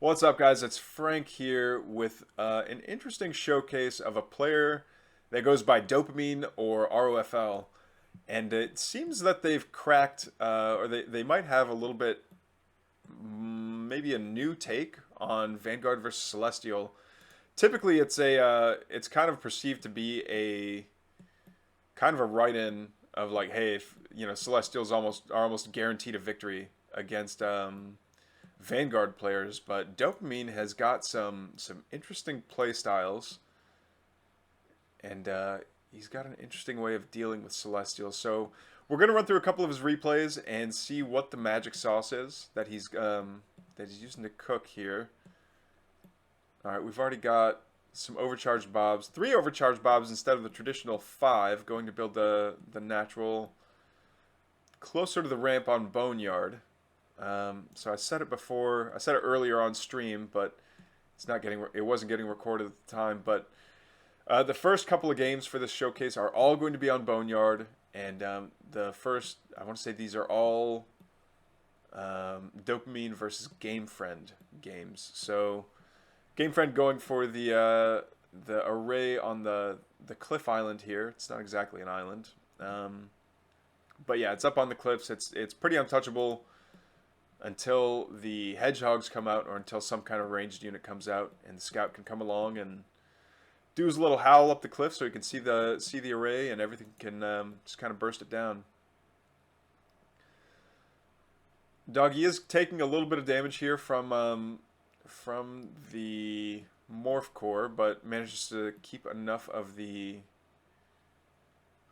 What's up, guys? It's Frank here with an interesting showcase of a player that goes by Dopamine or ROFL. And it seems that they've cracked, or they might have a little bit, maybe a new take on Vanguard versus Celestial. Typically, it's kind of perceived to be a kind of a write-in of like, hey, if Celestials are almost guaranteed a victory against Vanguard players, but Dopamine has got some interesting play styles, and he's got an interesting way of dealing with Celestials. So we're gonna run through a couple of his replays and see what the magic sauce is that he's using to cook here. All right, we've already got some overcharged bobs, 3 overcharged bobs instead of the traditional 5, going to build the natural closer to the ramp on Boneyard. So I said it before. I said it earlier on stream, but it wasn't getting recorded at the time. But the first couple of games for this showcase are all going to be on Boneyard, and the first, I want to say these are all Dopamine versus Game Friend games. So Game Friend going for the array on the cliff island here. It's not exactly an island, but yeah, it's up on the cliffs. It's pretty untouchable until the hedgehogs come out or until some kind of ranged unit comes out and the scout can come along and do his little howl up the cliff so he can see the array and everything can just kind of burst it down. Doggy is taking a little bit of damage here from the morph core, but manages to keep enough of the.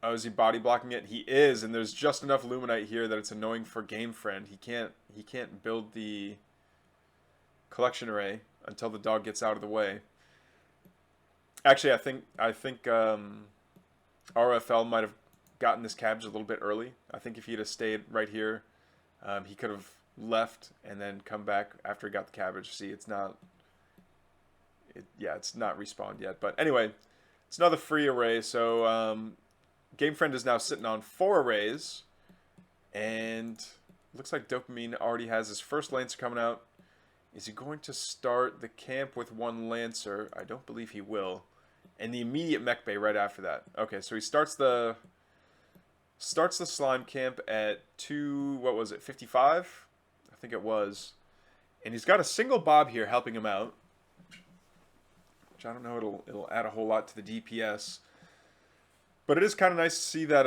Oh, is he body blocking it? He is, and there's just enough Luminite here that it's annoying for Game Friend. He can't build the collection array until the dog gets out of the way. Actually, I think RFL might have gotten this cabbage a little bit early. I think if he'd have stayed right here, he could have left and then come back after he got the cabbage. See, it's not respawned yet. But anyway, it's another free array. So Game Friend is now sitting on 4 arrays, and looks like Dopamine already has his first Lancer coming out. Is he going to start the camp with 1 Lancer? I don't believe he will. And the immediate mech bay right after that. Okay, so he starts the slime camp at 55? I think it was. And he's got a single Bob here helping him out, which I don't know, it'll add a whole lot to the DPS. But it is kind of nice to see that.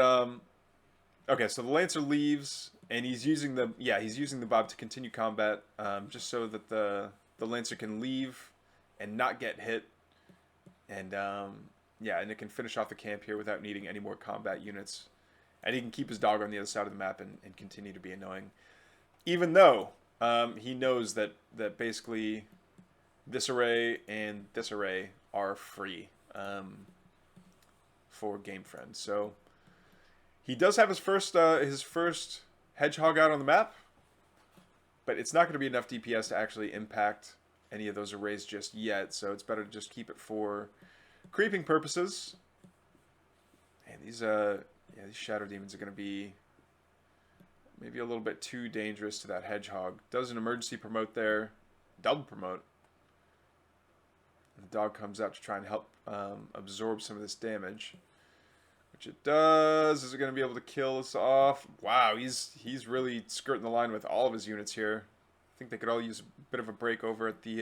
Okay, so the Lancer leaves, and he's using the Bob to continue combat, just so that the Lancer can leave and not get hit, and and it can finish off the camp here without needing any more combat units, and he can keep his dog on the other side of the map and continue to be annoying, even though he knows that basically this array and this array are free. For Game Friend. So he does have his first hedgehog out on the map, but it's not going to be enough DPS to actually impact any of those arrays just yet. So it's better to just keep it for creeping purposes. And these Shadow Demons are going to be maybe a little bit too dangerous to that hedgehog. Does an emergency promote there, double promote. And the dog comes out to try and help absorb some of this damage, which it does. Is it going to be able to kill us off? Wow, he's really skirting the line with all of his units here. I think they could all use a bit of a break over at the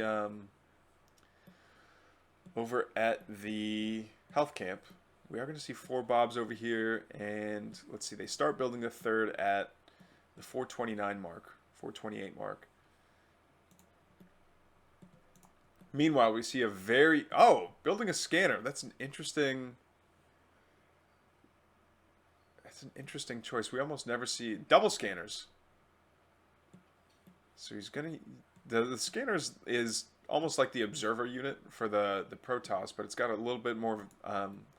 health camp. We are going to see 4 Bobs over here, and let's see, they start building the third at the 429 mark, 428 mark. Meanwhile, we see building a scanner. That's an interesting choice. We almost never see double scanners. So he's gonna the scanners is almost like the observer unit for the Protoss, but it's got a little bit more.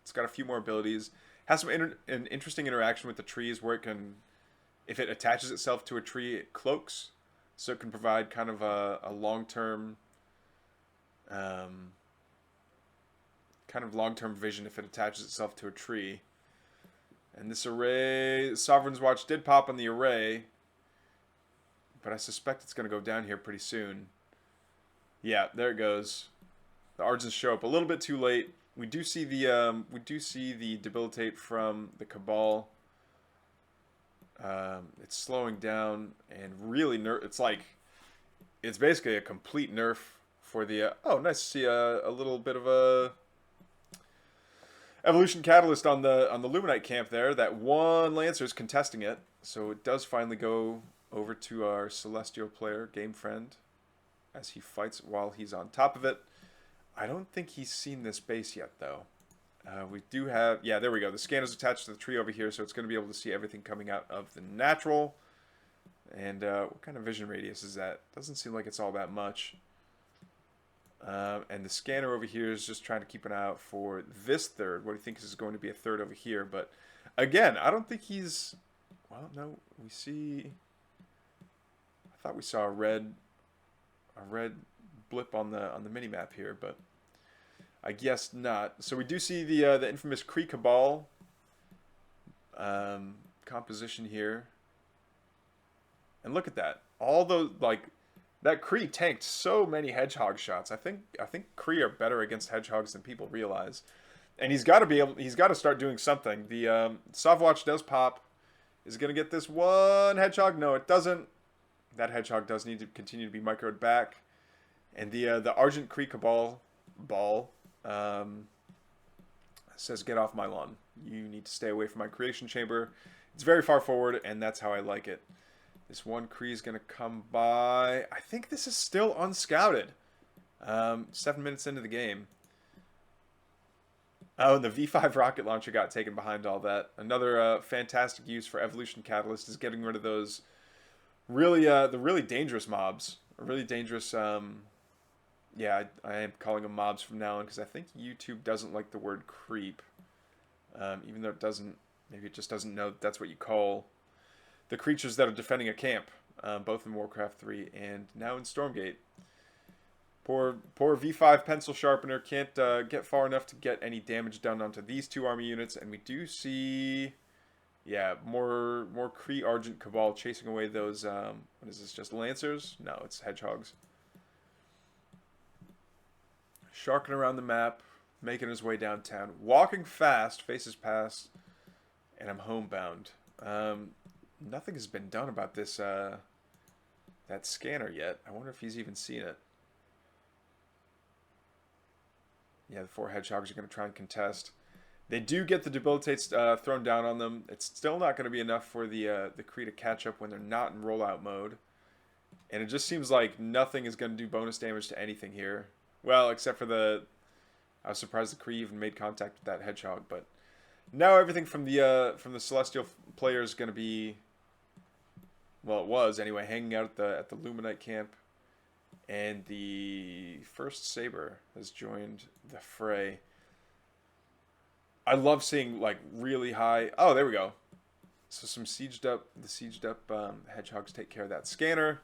It's got a few more abilities. Has an interesting interaction with the trees where it can, if it attaches itself to a tree, it cloaks, so it can provide kind of a long-term. Kind of long-term vision if it attaches itself to a tree. And this array, Sovereign's Watch did pop on the array, but I suspect it's going to go down here pretty soon. Yeah, there it goes. The Argents show up a little bit too late. We do see the debilitate from the Cabal. It's slowing down and really it's basically a complete nerf for the. Oh, nice to see a little bit of a evolution catalyst on the Luminite camp there. That one Lancer is contesting it, so it does finally go over to our Celestial player, Game Friend, as he fights while he's on top of it. I don't think he's seen this base yet, though. We do have... Yeah, there we go. The scanner's attached to the tree over here, so it's going to be able to see everything coming out of the natural. And what kind of vision radius is that? Doesn't seem like it's all that much. And the scanner over here is just trying to keep an eye out for this third. What do you think is going to be a third over here? But, again, I don't think he's... Well, no, we see... I thought we saw a red blip on the mini map here, but I guess not. So we do see the infamous Kree Cabal composition here, and look at that. All those that Kree tanked so many hedgehog shots. I think Kree are better against hedgehogs than people realize, and he's got to start doing something. The Sovwatch does pop. Is it gonna get this one hedgehog? No, it doesn't. That hedgehog does need to continue to be microed back. And the Argent Kree Cabal ball says, "Get off my lawn. You need to stay away from my creation chamber." It's very far forward, and that's how I like it. This one Kree is going to come by. I think this is still unscouted. 7 minutes into the game. Oh, and the V5 rocket launcher got taken behind all that. Another fantastic use for Evolution Catalyst is getting rid of those the really dangerous mobs. Really dangerous... Yeah, I am calling them mobs from now on because I think YouTube doesn't like the word creep. Even though it doesn't, maybe it just doesn't know that's what you call the creatures that are defending a camp, both in Warcraft 3 and now in Stormgate. Poor V5 pencil sharpener can't get far enough to get any damage done onto these two army units, and we do see, yeah, more Kree Argent Cabal chasing away those. What is this? Just Lancers? No, it's hedgehogs. Sharking around the map, making his way downtown, walking fast, faces past, and I'm homebound. Nothing has been done about this that scanner yet. I wonder if he's even seen it. Yeah, the 4 hedgehogs are going to try and contest. They do get the debilitates thrown down on them. It's still not going to be enough for the Kree to catch up when they're not in rollout mode. And it just seems like nothing is going to do bonus damage to anything here. Well, except for I was surprised the Kree even made contact with that hedgehog, but now everything from the Celestial player is going to be, well, it was anyway, hanging out at the Luminite camp, and the first Saber has joined the fray. I love seeing really high. Oh, there we go. So some sieged up hedgehogs take care of that scanner.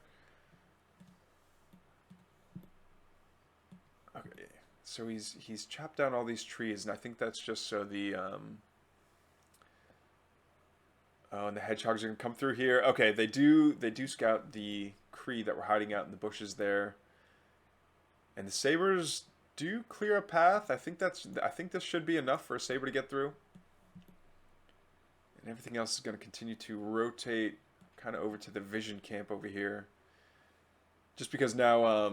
Okay, so he's chopped down all these trees, and I think that's just so the oh, and the hedgehogs are gonna come through here. Okay, they do scout the Kree that were hiding out in the bushes there, and the Sabers do clear a path. I think this should be enough for a Saber to get through, and everything else is gonna continue to rotate kind of over to the Vision camp over here, just because now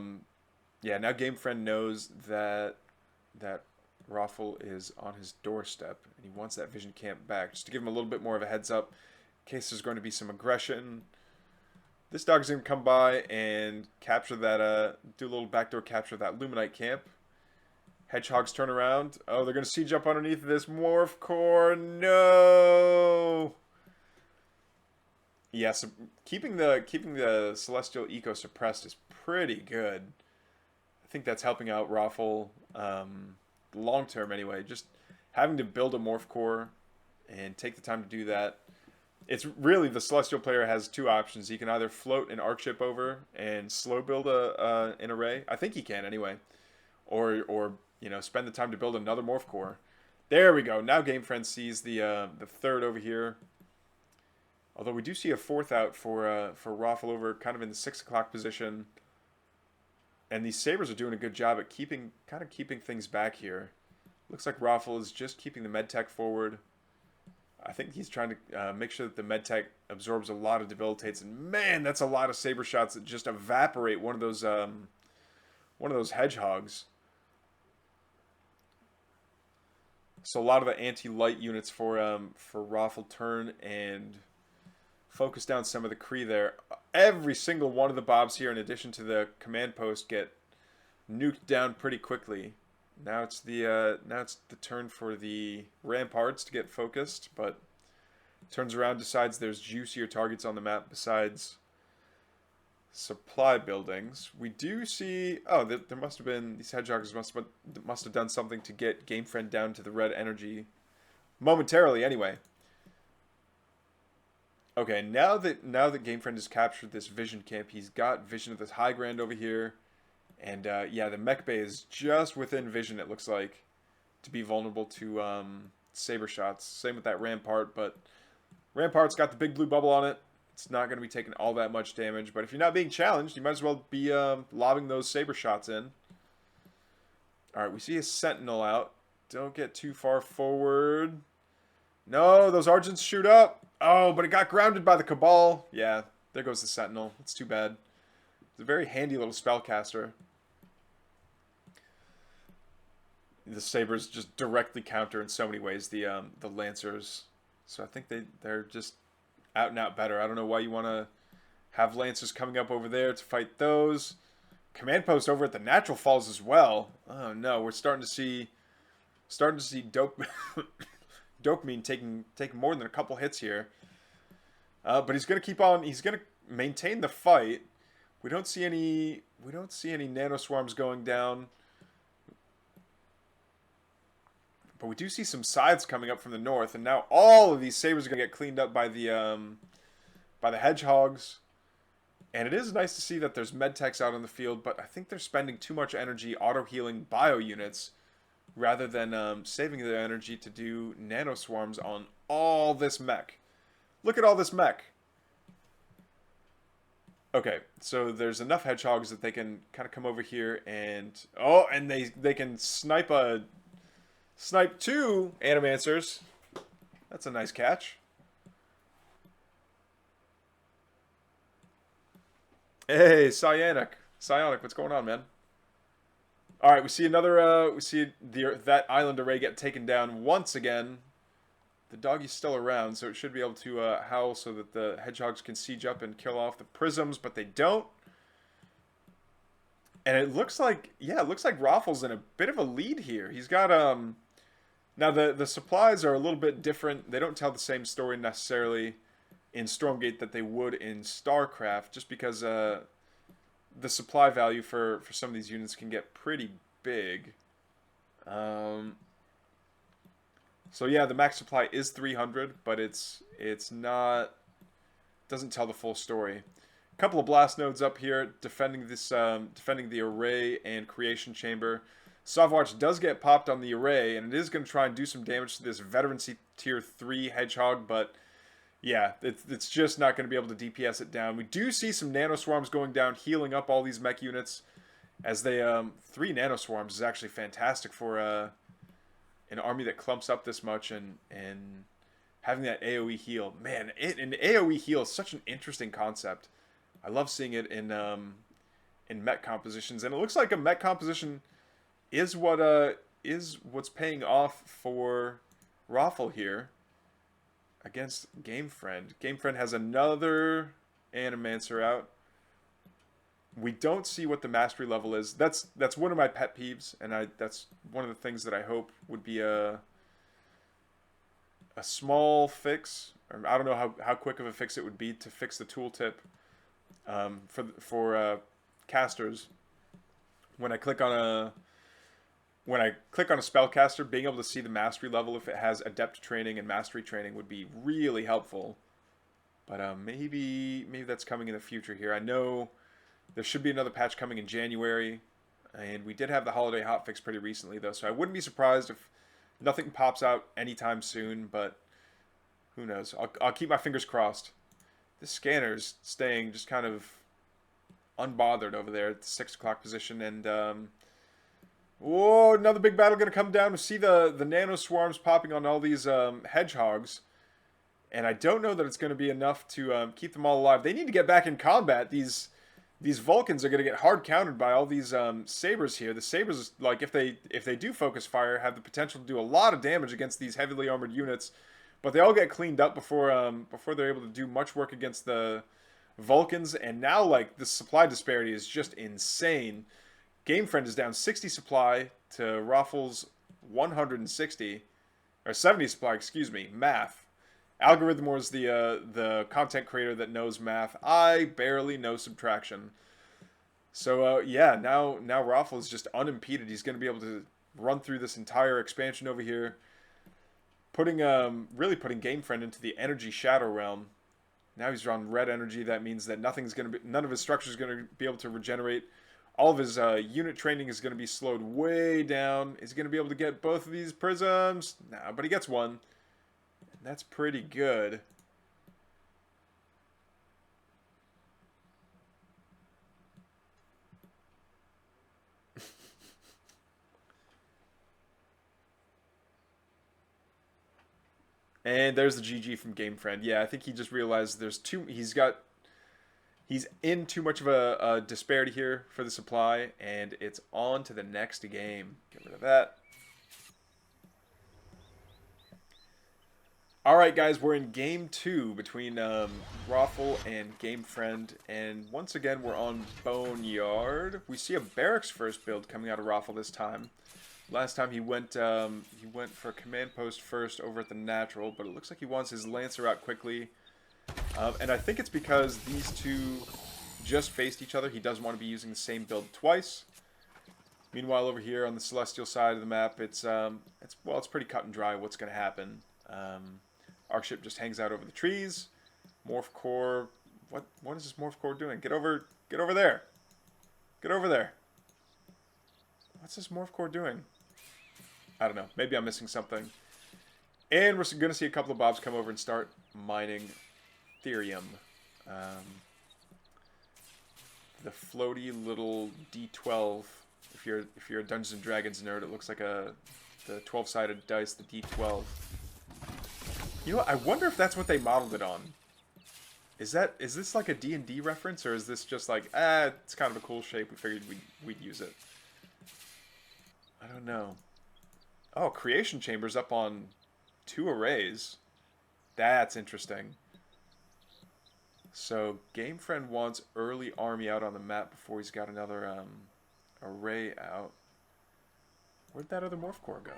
yeah, now Game Friend knows that Raffle is on his doorstep, and he wants that Vision camp back, just to give him a little bit more of a heads up, in case there's going to be some aggression. This dog's going to come by and capture that, do a little backdoor capture of that Luminite camp. Hedgehogs turn around. Oh, they're going to siege up underneath this Morph Core. No! Yeah, so keeping the Celestial Eco suppressed is pretty good. I think that's helping out Raffle long term anyway. Just having to build a Morph Core and take the time to do that. It's really, the Celestial player has two options. He can either float an arc ship over and slow build an array. I think he can anyway. Or you know, spend the time to build another Morph Core. There we go. Now Game Friend sees the third over here. Although we do see a fourth out for Raffle over kind of in the 6 o'clock position. And these sabers are doing a good job at kind of keeping things back here. Looks like Raffle is just keeping the medtech forward. I think he's trying to make sure that the medtech absorbs a lot of debilitates. And man, that's a lot of saber shots that just evaporate one of those hedgehogs. So a lot of the anti-light units for Raffle turn and focus down some of the Kree there. Every single one of the Bobs here, in addition to the command post, get nuked down pretty quickly. Now it's the turn for the Ramparts to get focused, but turns around, decides there's juicier targets on the map besides supply buildings. We do see, oh, there must have been, these hedgehogs must have done something to get Game Friend down to the red energy momentarily anyway. Okay, now that Game Friend has captured this vision camp, he's got vision of this high ground over here. And yeah, the mech bay is just within vision, it looks like, to be vulnerable to saber shots. Same with that Rampart, but Rampart's got the big blue bubble on it. It's not going to be taking all that much damage, but if you're not being challenged, you might as well be lobbing those saber shots in. Alright, we see a Sentinel out. Don't get too far forward. No, those Argents shoot up. Oh, but it got grounded by the Cabal. Yeah, there goes the Sentinel. It's too bad. It's a very handy little spellcaster. The Sabers just directly counter in so many ways the Lancers. So I think they're just out and out better. I don't know why you want to have Lancers coming up over there to fight those. Command post over at the Natural Falls as well. Oh no, we're starting to see Dopamine taking more than a couple hits here. But he's gonna keep on. He's gonna maintain the fight. We don't see any nanoswarms going down. But we do see some scythes coming up from the north, and now all of these sabers are gonna get cleaned up by the hedgehogs. And it is nice to see that there's medtechs out on the field, but I think they're spending too much energy auto-healing bio units rather than saving their energy to do nanoswarms on all this mech. Look at all this mech. Okay, so there's enough hedgehogs that they can kind of come over here and... Oh, and they can snipe two Animancers. That's a nice catch. Hey, Psionic, what's going on, man? All right, we see another. We see that island array get taken down once again. The doggy's still around, so it should be able to howl so that the hedgehogs can siege up and kill off the prisms, but they don't. And it looks like, yeah, it looks like Raffle's in a bit of a lead here. He's got now the supplies are a little bit different. They don't tell the same story necessarily in Stormgate that they would in StarCraft, just because the supply value for some of these units can get pretty big. So yeah, the max supply is 300, but it's not, doesn't tell the full story. A couple of blast nodes up here defending this defending the array and creation chamber. Sovwatch does get popped on the array, and it is going to try and do some damage to this veterancy tier 3 hedgehog, but yeah, it's just not going to be able to DPS it down. We do see some nanoswarms going down, healing up all these mech units. As they 3 nanoswarms is actually fantastic for an army that clumps up this much, and having that AoE heal. Man, an AoE heal is such an interesting concept. I love seeing it in mech compositions, and it looks like a mech composition is what's paying off for Raffle here against Game Friend. Game Friend has another Animancer out. We don't see what the mastery level is. That's one of my pet peeves, and that's one of the things that I hope would be a small fix. Or I don't know how quick of a fix it would be to fix the tooltip for casters. When I click on a spellcaster, being able to see the mastery level if it has adept training and mastery training would be really helpful. But maybe that's coming in the future here. I know there should be another patch coming in January, and we did have the holiday hotfix pretty recently though, so I wouldn't be surprised if nothing pops out anytime soon, but who knows. I'll keep my fingers crossed. This scanner's staying just kind of unbothered over there at the 6 o'clock position. And, whoa, another big battle going to come down. We see the nano swarms popping on all these hedgehogs. And I don't know that it's going to be enough to keep them all alive. They need to get back in combat. These Vulcans are going to get hard countered by all these sabers here. The sabers, like if they do focus fire, have the potential to do a lot of damage against these heavily armored units. But they all get cleaned up before they're able to do much work against the Vulcans. And now, like, the supply disparity is just insane. Gamefriend is down 60 supply to Raffles 160, or 70 supply, excuse me. Math. Algorithm was the content creator that knows math. I barely know subtraction. So yeah, now Raffle is just unimpeded. He's going to be able to run through this entire expansion over here, really putting Gamefriend into the energy shadow realm. Now he's on red energy. That means that none of his structures is going to be able to regenerate. All of his unit training is going to be slowed way down. Is he going to be able to get both of these prisms? Nah, but he gets one. That's pretty good. And there's the GG from Gamefriend. Yeah, I think he just realized he's in too much of a disparity here for the supply, and it's on to the next game. Get rid of that. Alright guys, we're in game 2 between Raffle and Gamefriend, and once again we're on Boneyard. We see a barracks first build coming out of Raffle this time. Last time he went for a command post first over at the natural, but it looks like he wants his Lancer out quickly. And I think it's because these two just faced each other. He doesn't want to be using the same build twice. Meanwhile, over here on the Celestial side of the map, it's pretty cut and dry what's going to happen. Arcship just hangs out over the trees. Morph Core, what is this Morph Core doing? Get over there. Get over there. What's this Morph Core doing? I don't know. Maybe I'm missing something. And we're going to see a couple of Bobs come over and start mining Therium. The floaty little D12. If you're a Dungeons and Dragons nerd, it looks like the 12-sided dice, the D12. You know what? I wonder if that's what they modeled it on. Is this like a D&D reference, or is this just like, it's kind of a cool shape, we figured we'd use it? I don't know. Oh, Creation Chamber's up on 2 arrays. That's interesting. So, Gamefriend wants early army out on the map before he's got another array out. Where'd that other Morph Core go?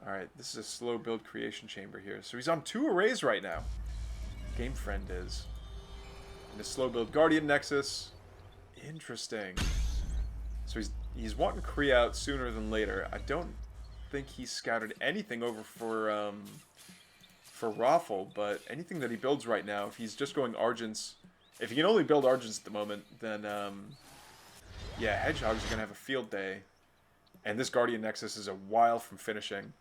Alright, this is a slow build Creation Chamber here. So he's on 2 arrays right now. Gamefriend is. And a slow build Guardian Nexus. Interesting. So he's wanting Kree out sooner than later. I don't think he scouted anything over for Raffle, but anything that he builds right now, if he's just going Argents, if he can only build Argents at the moment, then yeah, Hedgehogs are going to have a field day. And this Guardian Nexus is a while from finishing.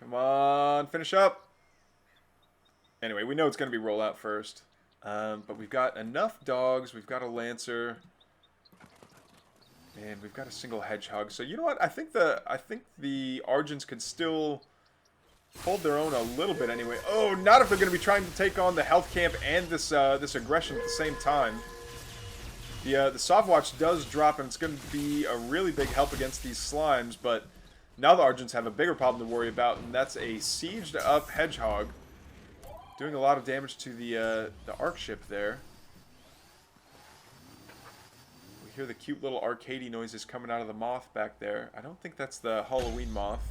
Come on, finish up. Anyway, we know it's going to be rollout first. But we've got enough dogs. We've got a Lancer. And we've got a single Hedgehog. So you know what? I think the Argents could still hold their own a little bit anyway. Oh, not if they're going to be trying to take on the health camp and this aggression at the same time. The Softwatch does drop, and it's going to be a really big help against these slimes, but now the Argents have a bigger problem to worry about, and that's a sieged up Hedgehog. Doing a lot of damage to the Arc ship there. We hear the cute little arcadey noises coming out of the moth back there. I don't think that's the Halloween moth.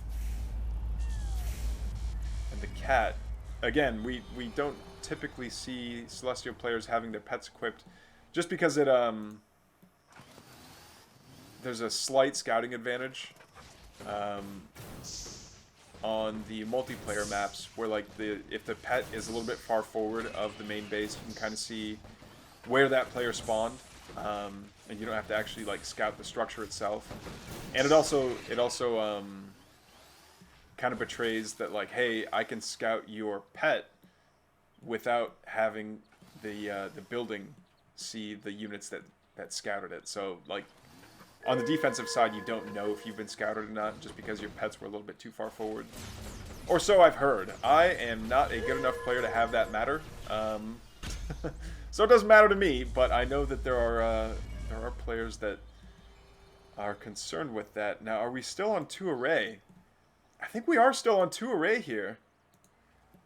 And the cat. Again, we don't typically see Celestial players having their pets equipped, just because there's a slight scouting advantage on the multiplayer maps, where like if the pet is a little bit far forward of the main base, you can kind of see where that player spawned, and you don't have to actually like scout the structure itself. And it also kind of betrays that, like, hey, I can scout your pet without having the building see the units that scouted it. So, like, on the defensive side, you don't know if you've been scouted or not, just because your pets were a little bit too far forward. Or so I've heard. I am not a good enough player to have that matter. So it doesn't matter to me, but I know that there are players that are concerned with that. Now, are we still on 2 array? I think we are still on 2 array here.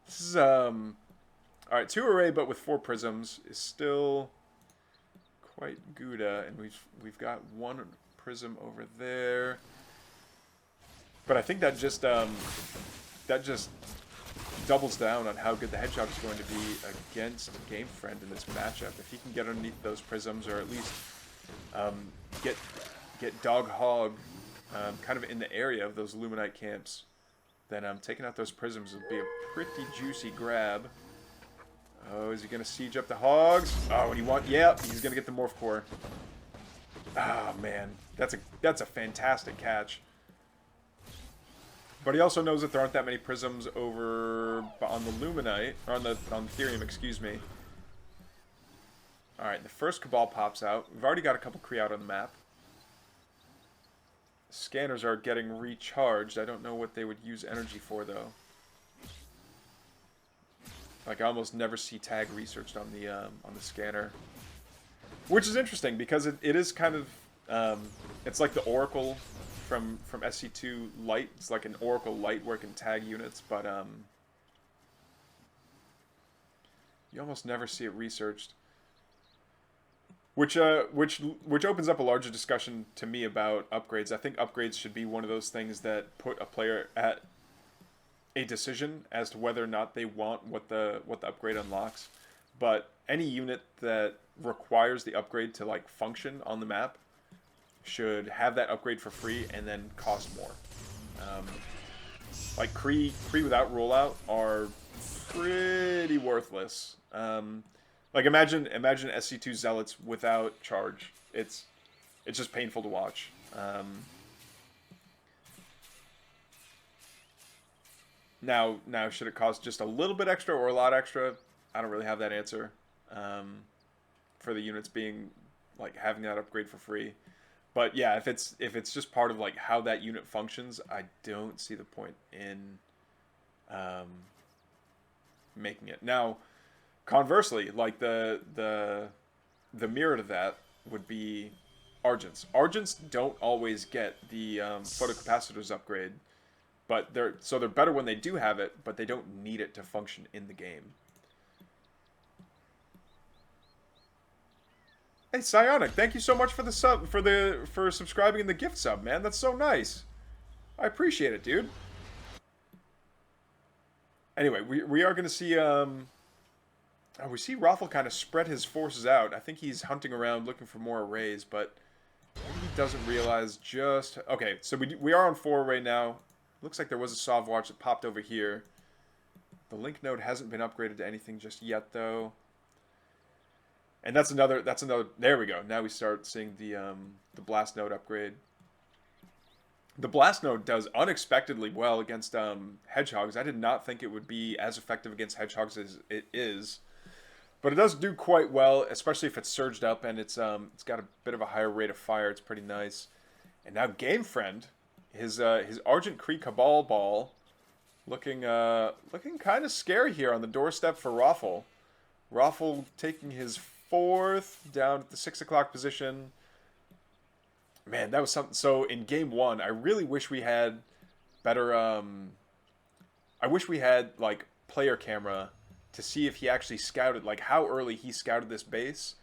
This is alright, 2 array but with 4 prisms is still quite Gouda, and we've got 1 prism over there. But I think that just doubles down on how good the Hedgehog is going to be against Game Friend in this matchup. If he can get underneath those prisms, or at least get Dog Hog kind of in the area of those Luminite camps, then taking out those prisms would be a pretty juicy grab. Oh, is he going to siege up the Hogs? Oh, what do you want? Yeah, he's going to get the Morph Core. Oh, man. That's a fantastic catch. But he also knows that there aren't that many prisms over on the Luminite, or on the Therium, excuse me. Alright, the first Cabal pops out. We've already got a couple Kree out on the map. Scanners are getting recharged. I don't know what they would use energy for, though. Like, I almost never see tag researched on the scanner. Which is interesting, because it is kind of... it's like the Oracle from SC2 Lite. It's like an Oracle Lite where it can tag units, but you almost never see it researched. Which opens up a larger discussion to me about upgrades. I think upgrades should be one of those things that put a player at a decision as to whether or not they want what the upgrade unlocks. But any unit that requires the upgrade to, like, function on the map should have that upgrade for free and then cost more. Like Kree without rollout are pretty worthless. Like imagine SC2 Zealots without charge. It's just painful to watch. Now should it cost just a little bit extra or a lot extra? I don't really have that answer. For the units being, like, having that upgrade for free. But yeah, if it's just part of, like, how that unit functions, I don't see the point in making it. Now, conversely, like the mirror to that would be Argents. Argents don't always get the photocapacitors upgrade, but they're better when they do have it, but they don't need it to function in the game. Hey, Psionic, thank you so much for the sub, for subscribing in the gift sub, man. That's so nice. I appreciate it, dude. Anyway, we are going to see, we see Raffle kind of spread his forces out. I think he's hunting around looking for more arrays, but maybe he doesn't realize just... Okay, so we are on 4 array now. Looks like there was a Sov Watch that popped over here. The link node hasn't been upgraded to anything just yet, though. And that's another, there we go. Now we start seeing the blast node upgrade. The blast node does unexpectedly well against hedgehogs. I did not think it would be as effective against hedgehogs as it is. But it does do quite well, especially if it's surged up and it's got a bit of a higher rate of fire. It's pretty nice. And now Game Friend, his Argent Kree Cabal ball, looking kind of scary here on the doorstep for Raffle. Raffle taking his 4th down at the 6 o'clock position. Man, that was something. So in game 1, I really wish we had better. I wish we had, like, player camera to see if he actually scouted, like, how early he scouted this base,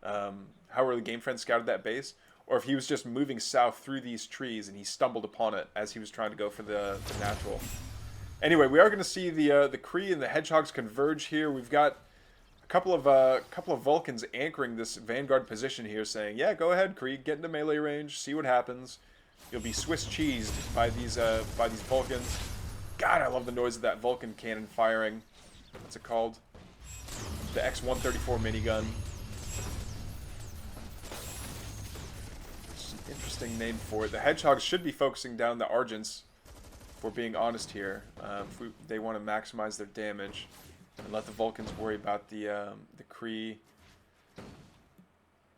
how early Game Friend scouted that base, or if he was just moving south through these trees and he stumbled upon it as he was trying to go for the natural. Anyway, we are going to see the Kree and the Hedgehogs converge here. We've got a couple of Vulcans anchoring this Vanguard position here, saying, "Yeah, go ahead, Kree, get into melee range, see what happens. You'll be Swiss cheesed by these Vulcans." God, I love the noise of that Vulcan cannon firing. What's it called? The X-134 minigun. It's an interesting name for it. The Hedgehogs should be focusing down the Argents we're being honest here. They want to maximize their damage and let the Vulcans worry about the Kree.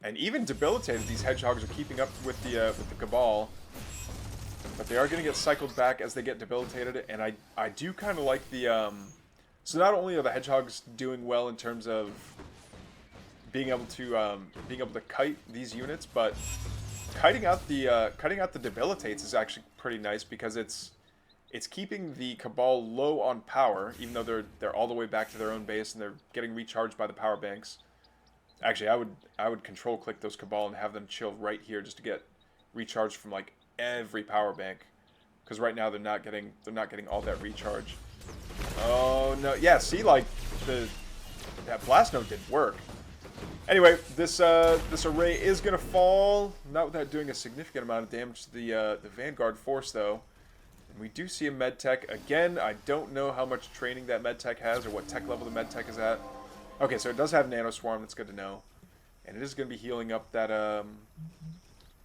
And even debilitated, these hedgehogs are keeping up with the Cabal. But they are going to get cycled back as they get debilitated, and I do kind of like the... So not only are the hedgehogs doing well in terms of being able to kite these units, but kiting out the debilitates is actually pretty nice because it's keeping the Cabal low on power, even though they're all the way back to their own base and they're getting recharged by the power banks. Actually, I would control click those Cabal and have them chill right here just to get recharged from like every power bank, because right now they're not getting all that recharge. Oh no, yeah, see, like that blast node didn't work. Anyway, this array is gonna fall, not without doing a significant amount of damage to the Vanguard force though. And we do see a medtech again. I don't know how much training that medtech has or what tech level the medtech is at. Okay, so it does have Nano Swarm. That's good to know, and it is gonna be healing up that the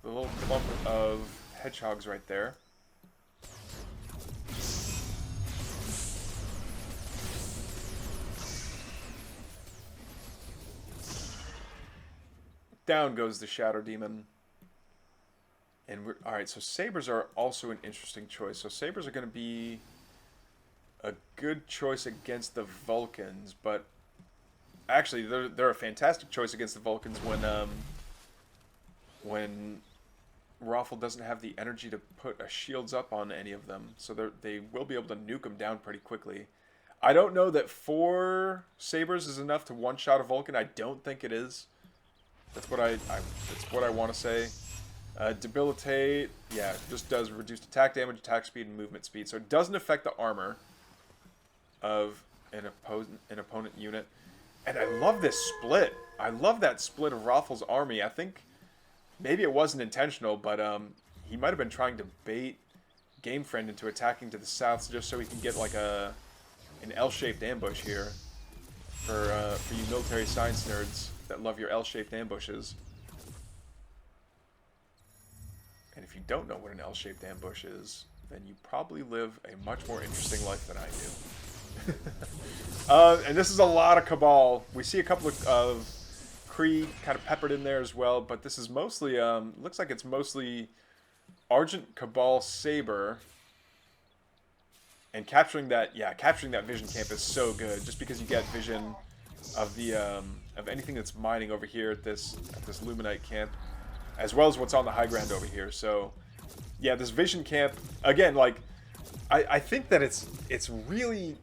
little clump of hedgehogs right there. Down goes the Shadow Demon. And we're alright, so Sabers are also an interesting choice. So Sabers are going to be a good choice against the Vulcans, but actually they're a fantastic choice against the Vulcans when Raffle doesn't have the energy to put a shields up on any of them, so they will be able to nuke them down pretty quickly. I don't know that 4 Sabers is enough to one-shot a Vulcan. I don't think it is. That's what I want to say. Debilitate, yeah, just does reduced attack damage, attack speed, and movement speed. So it doesn't affect the armor of an opponent unit. And I love this split. I love that split of Raffle's army. I think maybe it wasn't intentional, but he might have been trying to bait Game Friend into attacking to the south just so he can get like an L-shaped ambush here for you military science nerds that love your L-shaped ambushes. And if you don't know what an L-shaped ambush is, then you probably live a much more interesting life than I do. And this is a lot of Cabal. We see a couple of Kree kind of peppered in there as well, but this is mostly, looks like it's mostly Argent Cabal Saber. And capturing that vision camp is so good, just because you get vision of the of anything that's mining over here at this Luminite camp, as well as what's on the high ground over here. So yeah, this vision camp again, like I think that it's really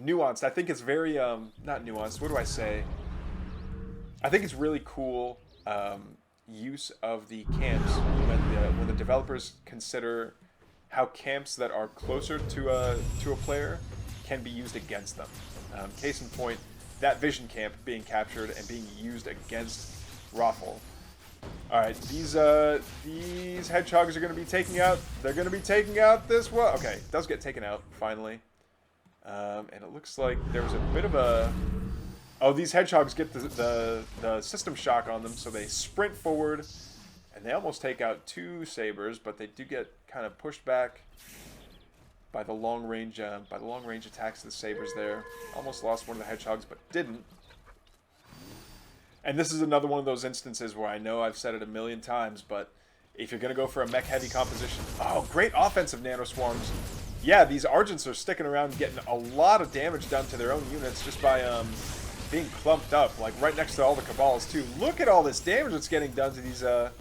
nuanced. I think it's very not nuanced. What do I say? I think it's really cool use of the camps when the developers consider how camps that are closer to a player can be used against them. Case in point, that vision camp being captured and being used against Raffle. All right, these hedgehogs are going to be taking out. They're going to be taking out this one. Okay, it does get taken out finally, and it looks like there was a bit of a. Oh, these hedgehogs get the system shock on them, so they sprint forward, and they almost take out 2 Sabers, but they do get kind of pushed back by the long range attacks of the Sabers there. Almost lost one of the hedgehogs, but didn't. And this is another one of those instances where I know I've said it a million times, but if you're going to go for a mech-heavy composition... Oh, great offensive nanoswarms. Yeah, these Argents are sticking around getting a lot of damage done to their own units just by being clumped up, like right next to all the Cabals, too. Look at all this damage that's getting done to these the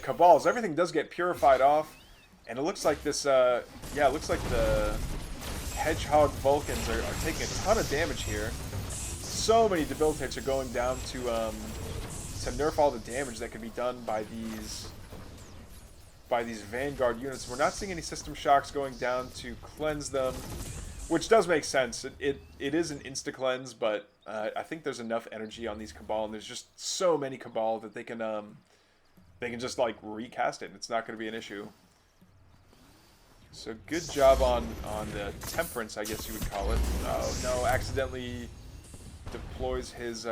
Cabals. Everything does get purified off, and it looks like this... yeah, it looks like the Hedgehog Vulcans are taking a ton of damage here. So many debilitates are going down to nerf all the damage that can be done by these Vanguard units. We're not seeing any system shocks going down to cleanse them, which does make sense. It is an insta cleanse, but I think there's enough energy on these Cabal, and there's just so many Cabal that they can just like recast it, and it's not going to be an issue. So good job on the Temperance, I guess you would call it. Oh no, accidentally deploys his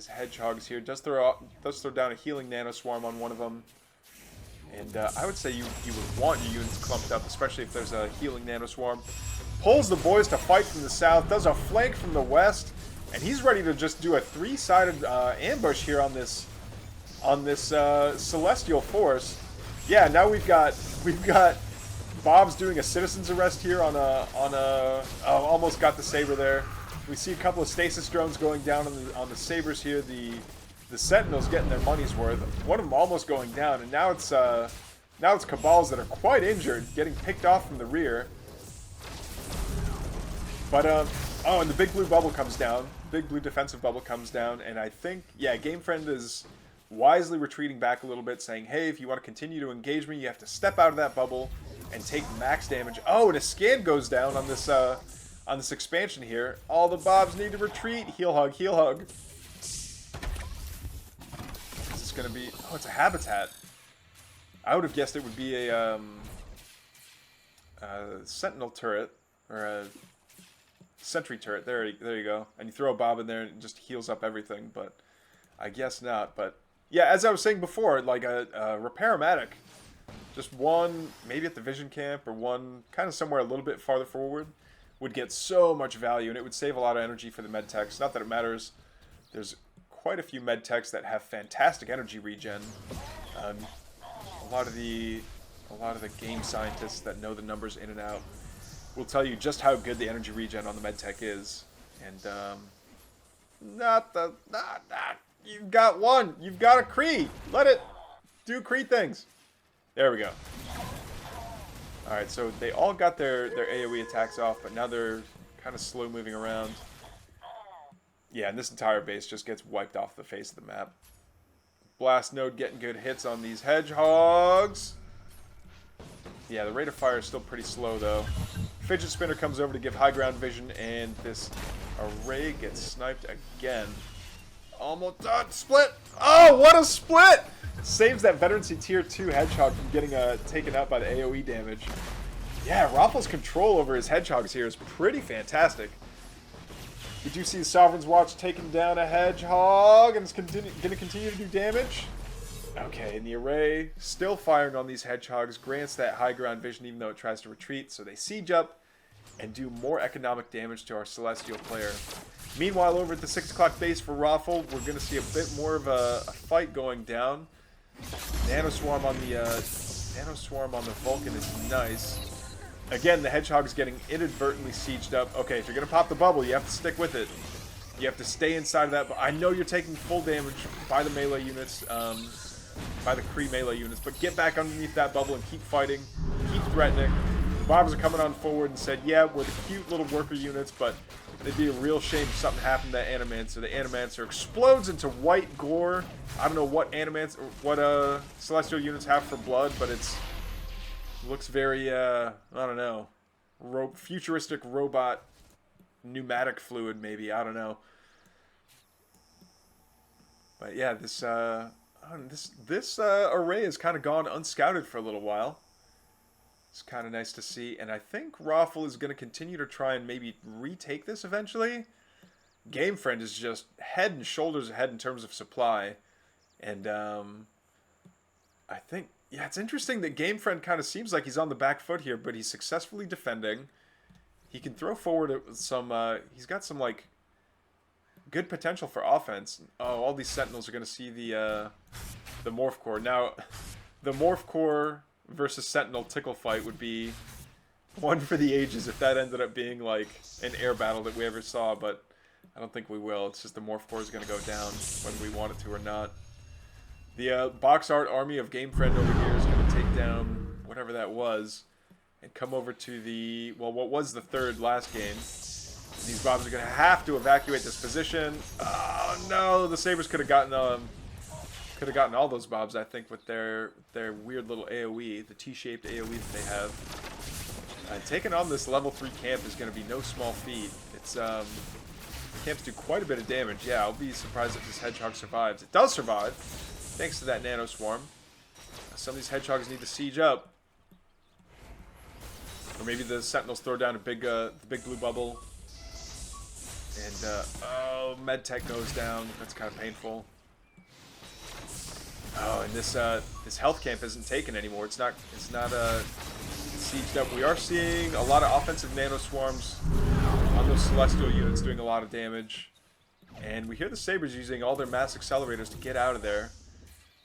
hedgehogs here. Does throw down a healing nanoswarm on one of them, And I would say you would want your units clumped up, especially if there's a healing Nano Swarm. Pulls the boys to fight from the south, does a flank from the west, and he's ready to just do a three-sided ambush here on this Celestial Force. Yeah, now we've got Bob's doing a citizen's arrest here on a oh, almost got the Saber there. We see a couple of stasis drones going down on the Sabers here. The Sentinels getting their money's worth. One of them almost going down, and now it's Cabals that are quite injured, getting picked off from the rear. But oh, and the big blue bubble comes down. Big blue defensive bubble comes down, and I think, yeah, Gamefriend is wisely retreating back a little bit, saying, hey, if you want to continue to engage me, you have to step out of that bubble and take max damage. Oh, and a scan goes down on this expansion here. All the Bobs need to retreat. Heal hug, heal hug. This is going to be... Oh, it's a habitat. I would have guessed it would be a sentinel turret, or a sentry turret. There you go. And you throw a Bob in there and it just heals up everything, but I guess not. But yeah, as I was saying before, like a repair-o-matic, just one, maybe at the vision camp, or one kind of somewhere a little bit farther forward, would get so much value, and it would save a lot of energy for the medtechs. Not that it matters. There's quite a few medtechs that have fantastic energy regen. A lot of the game scientists that know the numbers in and out will tell you just how good the energy regen on the medtech is. And you've got one. You've got a Kree. Let it do Kree things. There we go. Alright, so they all got their AoE attacks off, but now they're kind of slow moving around. Yeah, and this entire base just gets wiped off the face of the map. Blast Node getting good hits on these hedgehogs. Yeah, the rate of fire is still pretty slow, though. Fidget Spinner comes over to give high ground vision, and this array gets sniped again. Almost done. Split! Oh, what a split! Saves that Veterancy Tier 2 Hedgehog from getting taken out by the AoE damage. Yeah, Raffle's control over his Hedgehogs here is pretty fantastic. We do see the Sovereign's Watch taking down a Hedgehog, and it's going to continue to do damage. Okay, and the array, still firing on these Hedgehogs, grants that high ground vision even though it tries to retreat, so they siege up and do more economic damage to our Celestial player. Meanwhile, over at the 6 o'clock base for Raffle, we're going to see a bit more of a fight going down. Nano Swarm on the Vulcan is nice. Again, the Hedgehog's getting inadvertently sieged up. Okay, if you're going to pop the bubble, you have to stick with it. You have to stay inside of that. But I know you're taking full damage by the melee units, by the Kree melee units, but get back underneath that bubble and keep fighting, keep threatening. The Bobs are coming on forward and said, yeah, we're the cute little worker units, but it'd be a real shame if something happened to that Animancer. The Animancer explodes into white gore. I don't know what Celestial units have for blood, but it looks very, I don't know, futuristic robot pneumatic fluid, maybe. I don't know. But yeah, this array has kind of gone unscouted for a little while. It's kind of nice to see, and I think Raffle is going to continue to try and maybe retake this eventually. Gamefriend is just head and shoulders ahead in terms of supply, and I think, yeah, it's interesting that Gamefriend kind of seems like he's on the back foot here, but he's successfully defending. He can throw forward some, he's got some, like, good potential for offense. Oh, all these Sentinels are going to see the Morph Core. Now, the Morph Core versus Sentinel tickle fight would be one for the ages if that ended up being like an air battle that we ever saw, but I don't think we will. It's just the Morph Core is going to go down whether we want it to or not. The box art army of Gamefriend over here is going to take down whatever that was and come over to the, well, what was the third last game. And these Bobs are going to have to evacuate this position. Oh no, the Sabres could have gotten all those Bobs, I think, with their weird little AoE, the T-shaped AoE that they have. Taking on this level 3 camp is going to be no small feat. It's camps do quite a bit of damage. Yeah, I'll be surprised if this Hedgehog survives. It does survive, thanks to that Nano Swarm. Some of these Hedgehogs need to siege up. Or maybe the Sentinels throw down a big blue bubble. And, oh, Medtech goes down. That's kind of painful. Oh, and this health camp isn't taken anymore. It's not sieged up. We are seeing a lot of offensive nano swarms on those celestial units doing a lot of damage. And we hear the Sabres using all their mass accelerators to get out of there.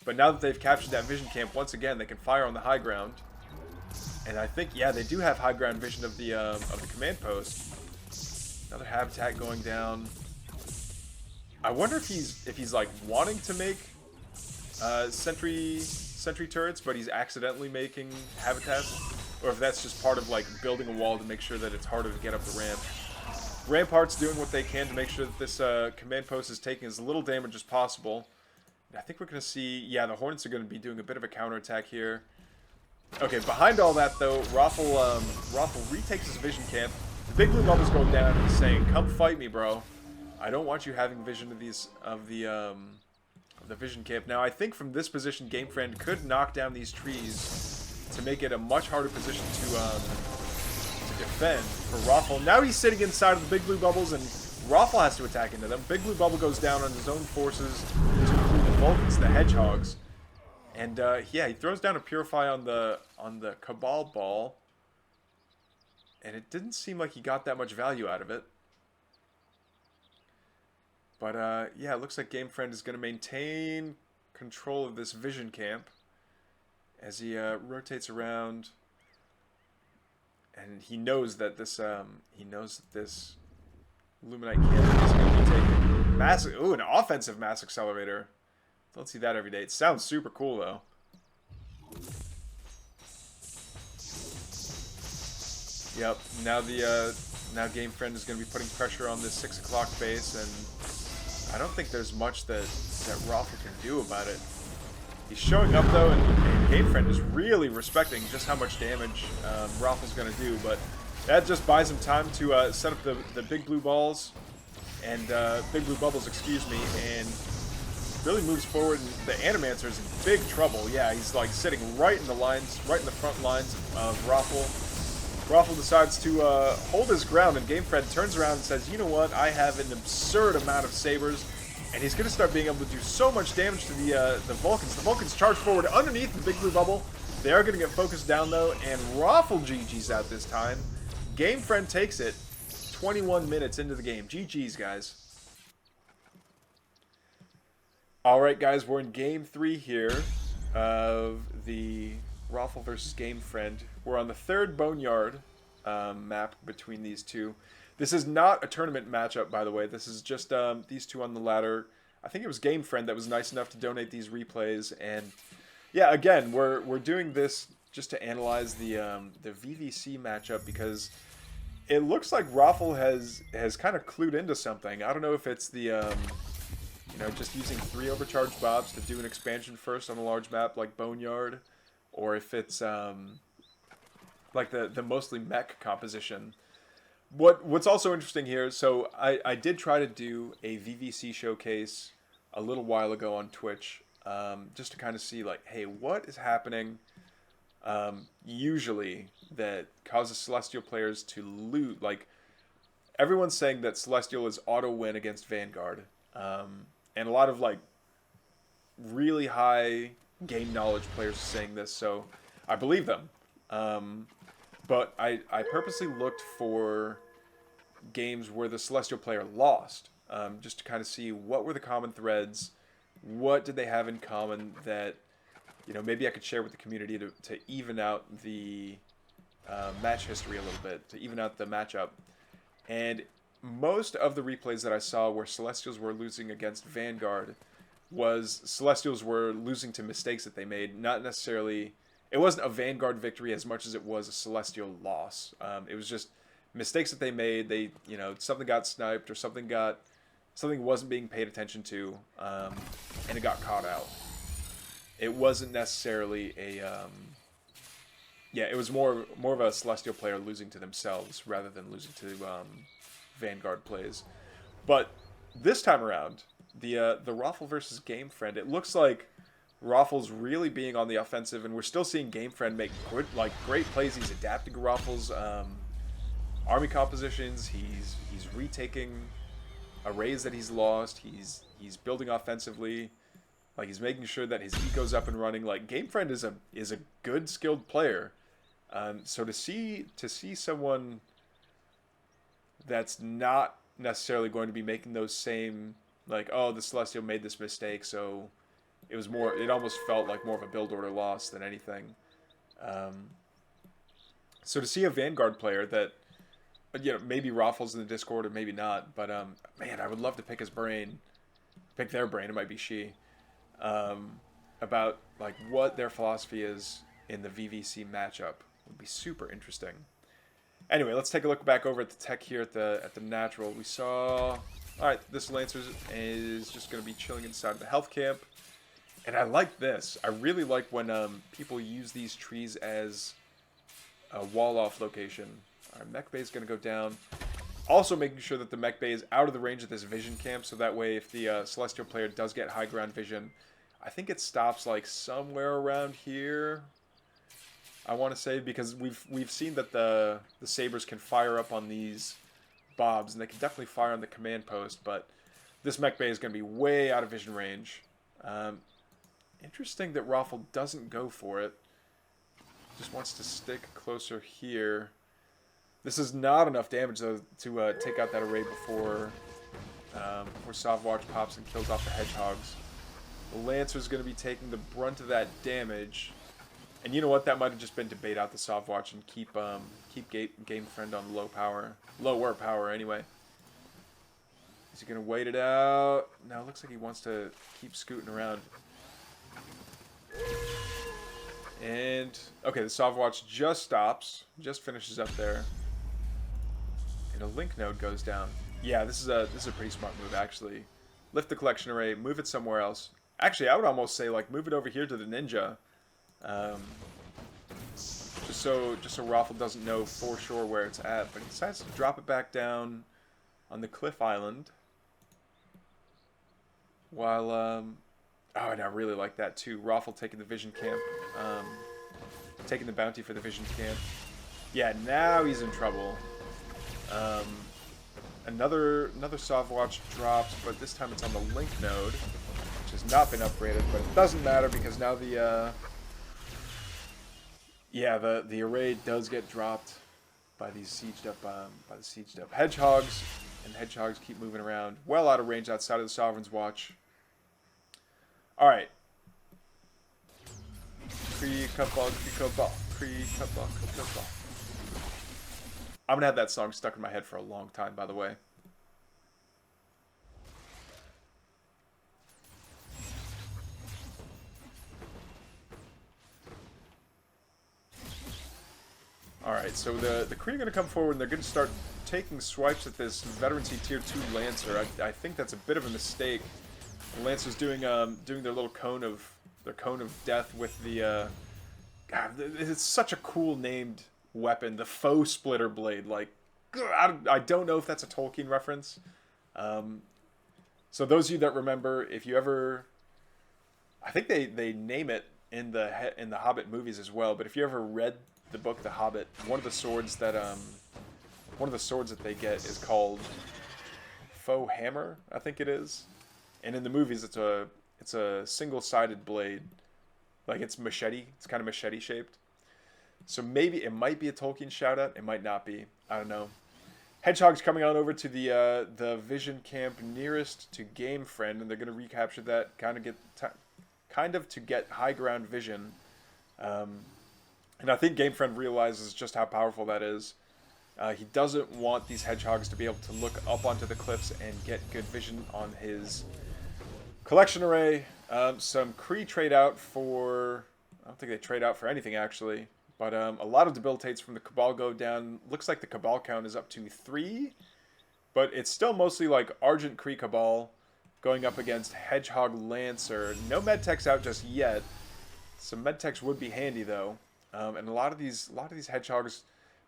But now that they've captured that vision camp, once again, they can fire on the high ground. And I think, yeah, they do have high ground vision of the command post. Another habitat going down. I wonder if he's like wanting to make sentry turrets, but he's accidentally making habitats, or if that's just part of like building a wall to make sure that it's harder to get up the ramp. Rampart's doing what they can to make sure that this command post is taking as little damage as possible. I think we're going to see, yeah, the Hornets are going to be doing a bit of a counterattack here. Okay, behind all that though, Rothel retakes his vision camp. The big blue bubble's going down and he's saying, "Come fight me, bro. I don't want you having vision of the vision camp." Now, I think from this position, GameFriend could knock down these trees to make it a much harder position to defend for Rothel. Now he's sitting inside of the big blue bubbles, and Rothel has to attack into them. Big blue bubble goes down on his own forces to include the Vulcans, the Hedgehogs, and yeah, he throws down a Purify on the Cabal ball, and it didn't seem like he got that much value out of it. But yeah, it looks like GameFriend is going to maintain control of this vision camp as he rotates around, and he knows that this Luminite camp is going to be taken. Massive, ooh, an offensive mass accelerator. Don't see that every day. It sounds super cool though. Yep. Now now GameFriend is going to be putting pressure on this 6 o'clock base, and I don't think there's much that Rothel can do about it. He's showing up though, and GameFriend is really respecting just how much damage Rothel's going to do, but that just buys him time to set up the big blue balls and big blue bubbles, excuse me, and really moves forward. And the Animancer's in big trouble. Yeah, he's like sitting right in the lines, right in the front lines of Rothel. Rothel decides to hold his ground, and GameFriend turns around and says, "You know what? I have an absurd amount of sabers," and he's going to start being able to do so much damage to the Vulcans. The Vulcans charge forward underneath the big blue bubble. They are going to get focused down though, and Rothel GG's out this time. GameFriend takes it 21 minutes into the game. GG's, guys. Alright, guys, we're in Game 3 here of the Rothel versus GameFriend. We're on the third Boneyard map between these two. This is not a tournament matchup, by the way. This is just these two on the ladder. I think it was GameFriend that was nice enough to donate these replays. And yeah, again, we're doing this just to analyze the VvC matchup, because it looks like Rothel has kind of clued into something. I don't know if it's the you know, just using 3 overcharged bobs to do an expansion first on a large map like Boneyard, or if it's like the mostly mech composition. What's also interesting here, so I did try to do a VvC showcase a little while ago on Twitch, just to kind of see like, hey, what is happening usually that causes Celestial players to loot. Like, everyone's saying that Celestial is auto win against Vanguard, and a lot of like really high game knowledge players are saying this, so I believe them. But I purposely looked for games where the Celestial player lost, just to kind of see what were the common threads, what did they have in common that, you know, maybe I could share with the community to even out the match history a little bit, to even out the matchup. And most of the replays that I saw where Celestials were losing against Vanguard was Celestials were losing to mistakes that they made, not necessarily... It wasn't a Vanguard victory as much as it was a Celestial loss. It was just mistakes that they made. They, you know, something got sniped or something wasn't being paid attention to, and it got caught out. It wasn't necessarily a, yeah, it was more of a Celestial player losing to themselves rather than losing to Vanguard plays. But this time around, the Rothel versus GameFriend, it looks like Rothel's really being on the offensive, and we're still seeing GameFriend make good, like, great plays. He's adapting to Rothel's army compositions. He's retaking arrays that he's lost. He's building offensively. Like, he's making sure that his eco's up and running. Like, Gamefriend is a good skilled player. So to see someone that's not necessarily going to be making those same, like, oh, the Celestial made this mistake, so it almost felt like more of a build order loss than anything. So to see a Vanguard player that, maybe Raffles in the Discord or maybe not, but man, I would love to pick their brain. It might be she, about like what their philosophy is in the VvC matchup. Would be super interesting. Anyway, let's take a look back over at the tech here at the natural. We saw, all right, this Lancer is just going to be chilling inside of the health camp, and I like this. I really like when people use these trees as a wall off location. Our mech bay is going to go down. Also making sure that the mech bay is out of the range of this vision camp, so that way if the Celestial player does get high ground vision, I think it stops like somewhere around here, I want to say, because we've seen that the Sabres can fire up on these bobs, and they can definitely fire on the command post, but this mech bay is going to be way out of vision range. Interesting that Raffle doesn't go for it. Just wants to stick closer here. This is not enough damage, though, to take out that array before Savwatch pops and kills off the Hedgehogs. The Lancer's going to be taking the brunt of that damage. And you know what? That might have just been to bait out the Savwatch and keep Gamefriend on lower power anyway. Is he going to wait it out? No, it looks like he wants to keep scooting around. And, okay, the Savwatch just stops, just finishes up there. And a link node goes down. Yeah, this is a pretty smart move, actually. Lift the collection array, move it somewhere else. Actually, I would almost say, like, move it over here to the Ninja. Just so Raffle doesn't know for sure where it's at. But he decides to drop it back down on the Cliff Island. While, oh, and I really like that too. Raffle taking the Vision Camp. Taking the bounty for the Vision Camp. Yeah, now he's in trouble. Another Savwatch drops, but this time it's on the Link node, which has not been upgraded, but it doesn't matter because now the array does get dropped by these sieged up Hedgehogs, and Hedgehogs keep moving around, well out of range outside of the Sovereign's Watch. All right. I'm gonna have that song stuck in my head for a long time, by the way. Alright, so the Kree are going to come forward and they're going to start taking swipes at this Veterancy Tier 2 Lancer. I think that's a bit of a mistake. The Lancer's doing their little cone of death with the God, it's such a cool named weapon, the Foe Splitter Blade. Like, I don't know if that's a Tolkien reference. So those of you that remember, if you ever, I think they name it in the Hobbit movies as well. But if you ever read the book The Hobbit, one of the swords that they get is called Foe Hammer, I think it is. And in the movies, it's a single-sided blade, like it's machete. It's kind of machete shaped. So maybe it might be a Tolkien shout out. It might not be. I don't know. Hedgehog's coming on over to the Vision Camp nearest to Gamefriend, and they're going to recapture that, kind of to get high ground vision. And I think Gamefriend realizes just how powerful that is. He doesn't want these Hedgehogs to be able to look up onto the cliffs and get good vision on his collection array. Some Kree trade out for, I don't think they trade out for anything actually, but a lot of debilitates from the Cabal go down. Looks like the Cabal count is up to 3, but it's still mostly like Argent Kree Cabal going up against Hedgehog Lancer. No medtechs out just yet. Some medtechs would be handy though. And a lot of these Hedgehogs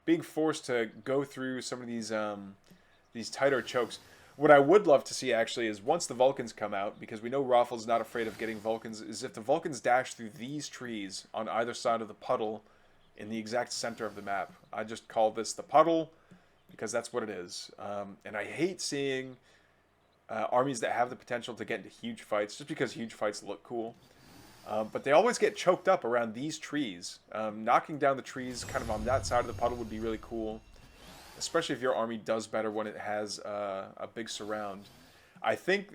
being forced to go through some of these tighter chokes. What I would love to see actually is once the Vulcans come out, because we know Raffle's not afraid of getting Vulcans, is if the Vulcans dash through these trees on either side of the puddle in the exact center of the map. I just call this the puddle because that's what it is. And I hate seeing armies that have the potential to get into huge fights, just because huge fights look cool. But they always get choked up around these trees. Knocking down the trees kind of on that side of the puddle would be really cool, especially if your army does better when it has a big surround. I think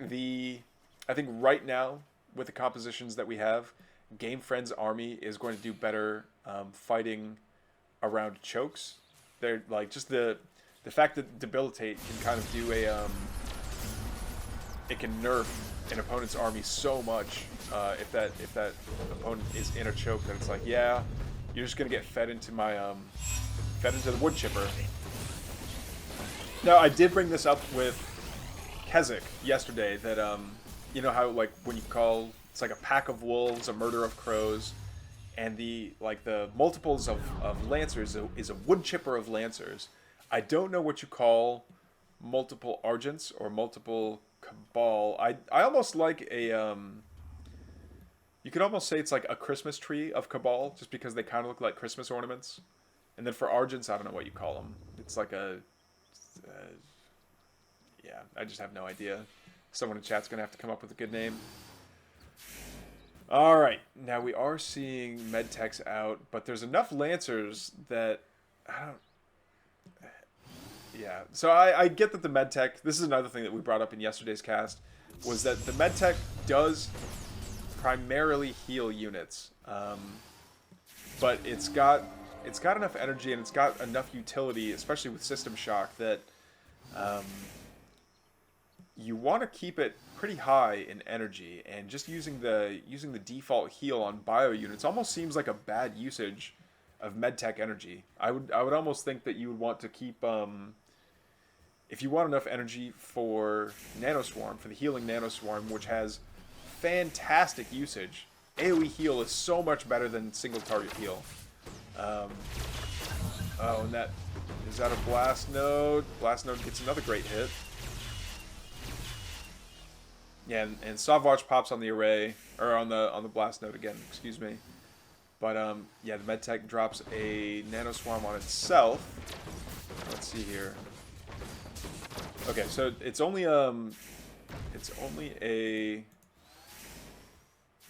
right now, with the compositions that we have, Game Friend's army is going to do better fighting around chokes. They're like, just the fact that Debilitate can kind of do it can nerf an opponent's army so much if that opponent is in a choke that it's like, yeah, you're just gonna get fed into the wood chipper. Now, I did bring this up with Keswick yesterday that you know how, like, when you call, it's like a pack of wolves, a murder of crows, and the multiples of lancers is a wood chipper of lancers. I don't know what you call multiple argents or multiple cabal. I almost like a you could almost say it's like a Christmas tree of cabal, just because they kind of look like Christmas ornaments. And then for argents, I don't know what you call them. It's like a yeah, I just have no idea. Someone in chat's gonna have to come up with a good name. All right, now we are seeing medtechs out, but there's enough lancers that I don't. Yeah, so I get that the medtech. This is another thing that we brought up in yesterday's cast, was that the medtech does primarily heal units, but it's got enough energy and it's got enough utility, especially with System Shock, that you want to keep it pretty high in energy, and just using the default heal on bio units almost seems like a bad usage of medtech energy. I would almost think that you would want to keep if you want enough energy for Nanoswarm, for the healing Nanoswarm, which has fantastic usage. AoE heal is so much better than single target heal. Oh, and that is that a blast node. Blast node gets another great hit. Yeah, and Sovwatch pops on the array, or on the blast node again, excuse me. But yeah, the medtech drops a Nanoswarm on itself. Let's see here. Okay, so it's only a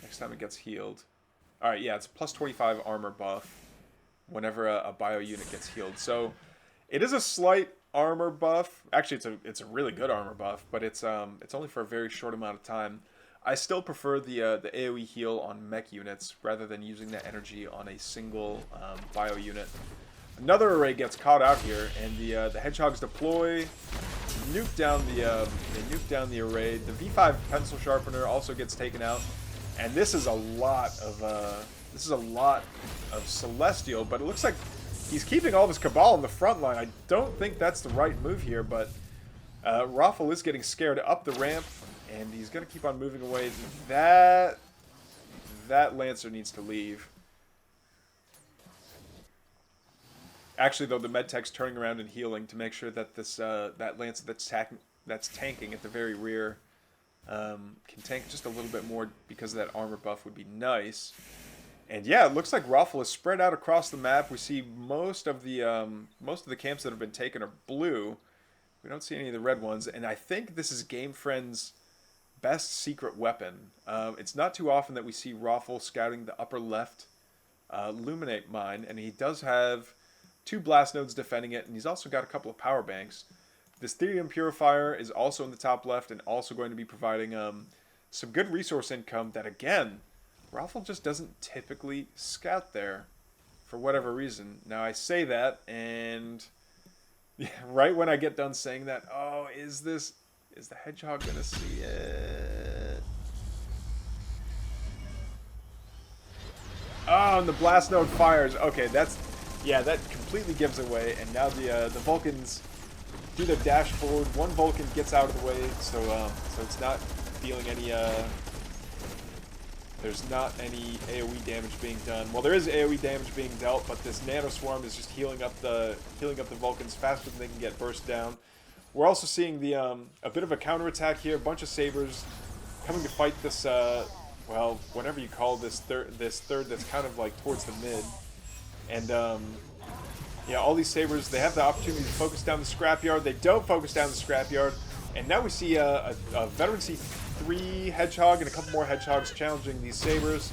next time it gets healed. All right, yeah, it's a plus 25 armor buff whenever a bio unit gets healed. So it is a slight armor buff. Actually, it's a really good armor buff, but it's only for a very short amount of time. I still prefer the AoE heal on mech units rather than using that energy on a single bio unit. Another array gets caught out here, and the hedgehogs deploy, nuke down the array. The V5 pencil sharpener also gets taken out, and this is a lot of Celestial, but it looks like he's keeping all of his Cabal in the front line. I don't think that's the right move here, but Raffle is getting scared up the ramp, and he's going to keep on moving away. That Lancer needs to leave. Actually, though, the medtech's turning around and healing to make sure that this that Lancer that's tanking at the very rear can tank just a little bit more, because of that armor buff would be nice. And yeah, it looks like Raffle is spread out across the map. We see most of the camps that have been taken are blue. We don't see any of the red ones, and I think this is Game Friend's best secret weapon. It's not too often that we see Raffle scouting the upper left Luminate mine, and he does have 2 blast nodes defending it, and he's also got a couple of power banks. This Therium Purifier is also in the top left, and also going to be providing some good resource income that, again, Raffle just doesn't typically scout there for whatever reason. Now, I say that, and yeah, right when I get done saying that, oh, is the hedgehog going to see it? Oh, and the blast node fires. Okay, yeah, that completely gives away, and now the Vulcans do their dash forward. One Vulcan gets out of the way, so it's not dealing any there's not any AoE damage being done. Well, there is AoE damage being dealt, but this Nanoswarm is just healing up the Vulcans faster than they can get burst down. We're also seeing a bit of a counterattack here. A bunch of Sabers coming to fight this well, whatever you call this third that's kind of like towards the mid. And yeah, all these Sabers, they have the opportunity to focus down the scrapyard. They don't focus down the scrapyard. And now we see a Veteran C3 Hedgehog and a couple more Hedgehogs challenging these Sabers.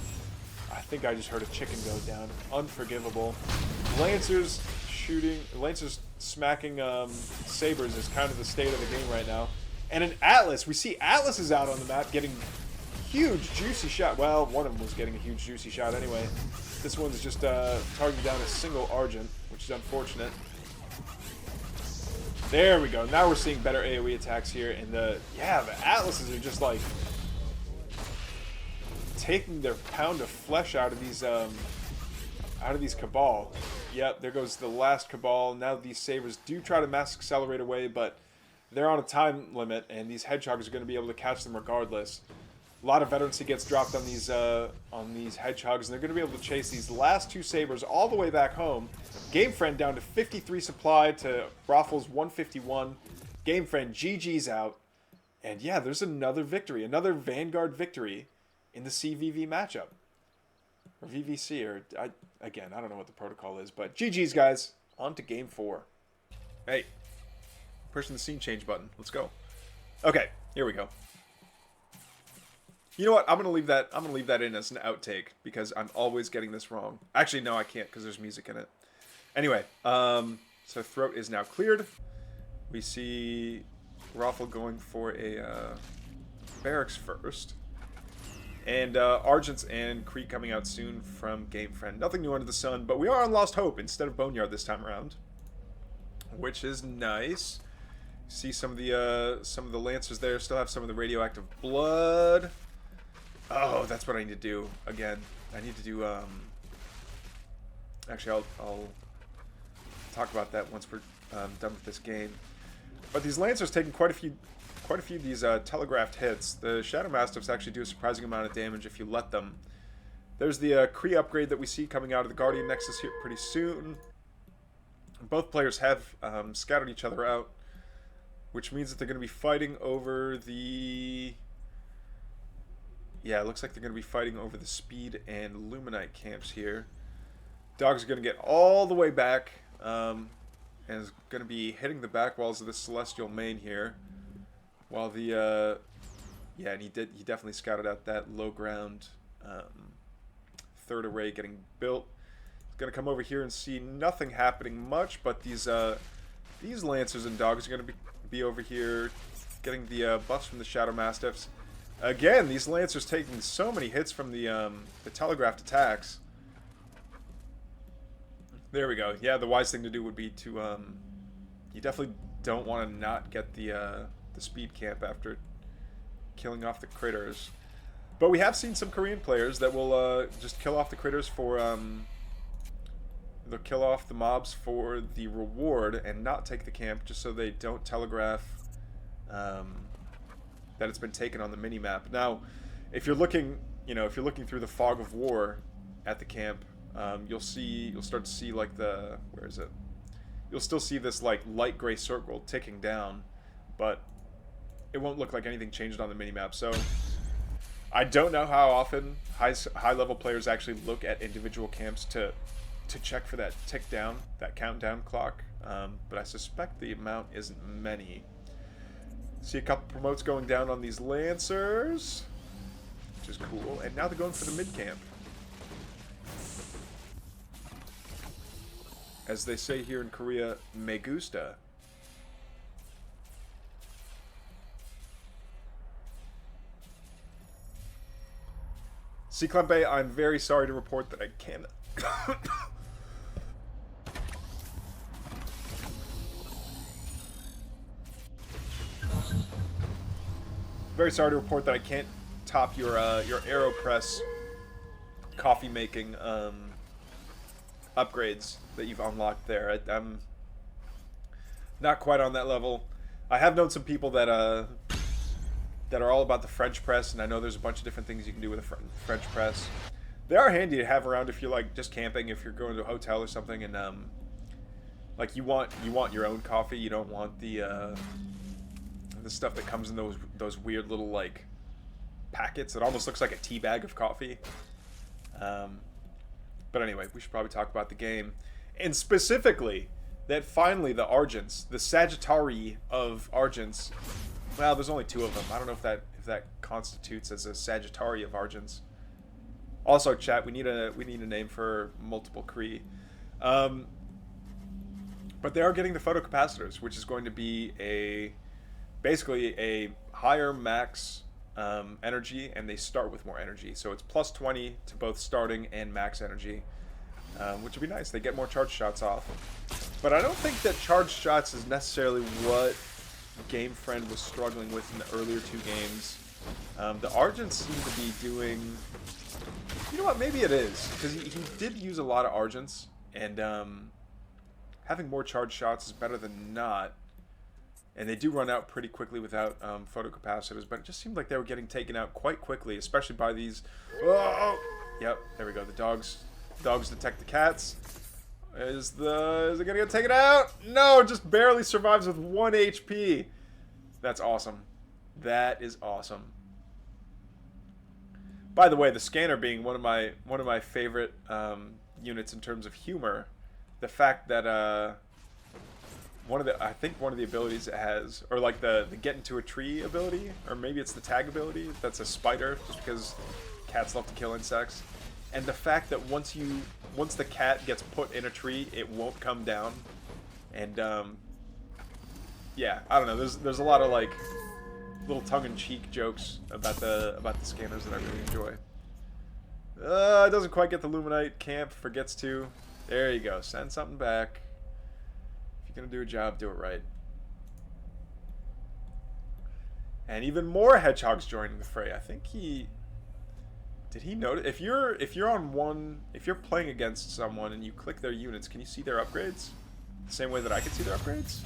I think I just heard a chicken go down. Unforgivable. Lancers smacking Sabers is kind of the state of the game right now. And an Atlas. We see Atlas is out on the map getting huge, juicy shot. Well, one of them was getting a huge, juicy shot anyway. This one's just targeting down a single Argent, which is unfortunate. There we go. Now we're seeing better AoE attacks here. And the Atlases are just like taking their pound of flesh out of these Cabal. Yep, there goes the last Cabal. Now these Sabers do try to mass accelerate away, but they're on a time limit, and these Hedgehogs are going to be able to catch them regardless. A lot of veterancy gets dropped on these Hedgehogs, and they're going to be able to chase these last two Sabers all the way back home. Game Friend down to 53 supply to Raffles 151. Game Friend GG's out. And yeah, there's another victory, another Vanguard victory in the CVV matchup. Or VVC, or again, I don't know what the protocol is, but GG's, guys. On to Game 4. Hey, pushing the scene change button. Let's go. Okay, here we go. You know what? I'm gonna leave that in as an outtake because I'm always getting this wrong. Actually, no, I can't because there's music in it. Anyway, so throat is now cleared. We see Raffle going for a barracks first. And Argents and Creek coming out soon from Game Friend. Nothing new under the sun, but we are on Lost Hope instead of Boneyard this time around, which is nice. See some of the Lancers there still have some of the radioactive blood. Oh, that's what I need to do again. I need to do. Actually, I'll talk about that once we're done with this game. But these Lancers taking quite a few of these telegraphed hits. The Shadow Mastiffs actually do a surprising amount of damage if you let them. There's the Kree upgrade that we see coming out of the Guardian Nexus here pretty soon. Both players have scattered each other out, which means that they're going to be fighting over the... Yeah, it looks like they're going to be fighting over the Speed and Luminite camps here. Dogs are going to get all the way back, and is going to be hitting the back walls of the Celestial Main here. While the, yeah, and he definitely scouted out that low ground third array getting built. He's going to come over here and see nothing happening much, but these Lancers and Dogs are going to be over here getting the buffs from the Shadow Mastiffs. Again, these Lancers taking so many hits from the telegraphed attacks. There we go. Yeah, the wise thing to do would be to, you definitely don't want to not get the speed camp after killing off the critters. But we have seen some Korean players that will just kill off the critters for, they'll kill off the mobs for the reward and not take the camp just so they don't telegraph that it's been taken on the mini-map. Now, if you're looking, if you're looking through the fog of war at the camp, you'll start to see like the, where is it? You'll still see this like light gray circle ticking down, but it won't look like anything changed on the minimap. So I don't know how often high level players actually look at individual camps to check for that tick down, that countdown clock, but I suspect the amount isn't many. See a couple promotes going down on these Lancers, which is cool, and now they're going for the mid camp. As they say here in Korea, me gusta. Clampe, I'm very sorry to report that I cannot. Very sorry to report that I can't top your AeroPress coffee making upgrades that you've unlocked there. I'm not quite on that level. I have known some people that are all about the French press, and I know there's a bunch of different things you can do with a French press. They are handy to have around if you're like just camping, if you're going to a hotel or something, and like you want your own coffee. You don't want the stuff that comes in those weird little like packets. It almost looks like a tea bag of coffee. But anyway, we should probably talk about the game, and specifically that finally the Argents, the Sagittarii of Argents, Well, there's only 2 of them. I don't know if that constitutes as a Sagittari of Argents. Also, chat, we need a name for multiple Kree. But they are getting the photocapacitors, which is going to be basically a higher max energy, and they start with more energy. So it's plus 20 to both starting and max energy, which would be nice. They get more charge shots off. But I don't think that charge shots is necessarily what Game Friend was struggling with in the earlier 2 games. The Argents seem to be doing... You know what? Maybe it is, because he did use a lot of Argents, and having more charge shots is better than not. And they do run out pretty quickly without photocapacitors, but it just seemed like they were getting taken out quite quickly, especially by these... Oh! Yep, there we go. The dogs detect the cats. Is it gonna get taken out? No, it just barely survives with 1 HP. That's awesome. That is awesome. By the way, the scanner being one of my favorite units in terms of humor. The fact that I think one of the abilities it has, or like the get into a tree ability, or maybe it's the tag ability. That's a spider, just because cats love to kill insects. And the fact that once the cat gets put in a tree, it won't come down. And yeah, I don't know. There's a lot of like little tongue-in-cheek jokes about the scanners that I really enjoy. It doesn't quite get the Luminite camp. Forgets to. There you go. Send something back. If you're gonna do a job, do it right. And even more hedgehogs joining the fray. I think did he notice? If you're playing against someone and you click their units, can you see their upgrades? The same way that I can see their upgrades?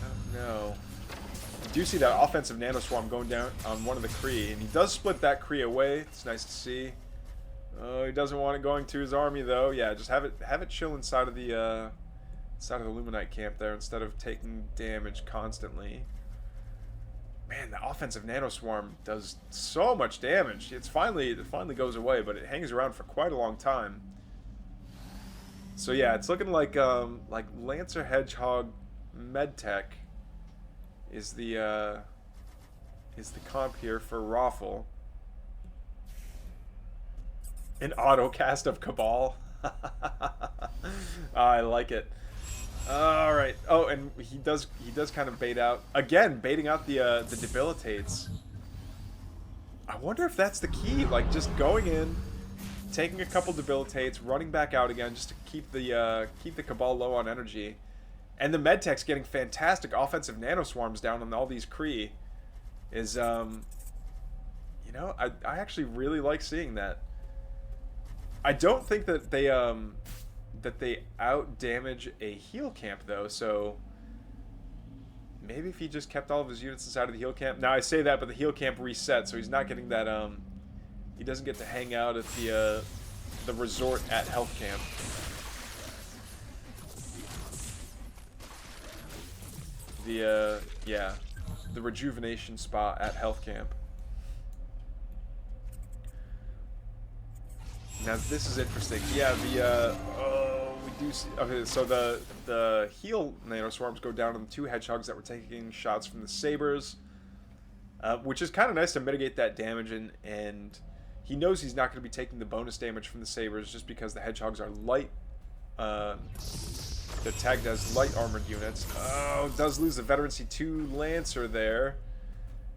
I don't know. You do see that offensive nanoswarm going down on one of the Kree, and he does split that Kree away. It's nice to see. Oh, he doesn't want it going to his army though. Yeah, just have it chill inside of the Luminite camp there instead of taking damage constantly. Man, the offensive nanoswarm does so much damage. It finally goes away, but it hangs around for quite a long time. So yeah, it's looking like Lancer Hedgehog Medtech is the comp here for Raffle. An autocast of Cabal. I like it. All right. Oh, and he does kind of bait out again, baiting out the debilitates. I wonder if that's the key, like just going in, taking a couple debilitates, running back out again, just to keep the Cabal low on energy, and the Medtech's getting fantastic offensive nanoswarms down on all these Kree. Is you know, I actually really like seeing that. I don't think that they out damage a heal camp though, so maybe if he just kept all of his units inside of the heal camp. Now I say that, but the heal camp resets, so he's not getting that he doesn't get to hang out at the resort at health camp. The rejuvenation spot at health camp. Now this is interesting. Yeah, we do see. Okay, so the heal nanoswarms go down on the 2 hedgehogs that were taking shots from the sabers, which is kind of nice to mitigate that damage. And he knows he's not going to be taking the bonus damage from the sabers just because the hedgehogs are light. They're tagged as light armored units. Oh, does lose the Veterancy 2 Lancer there,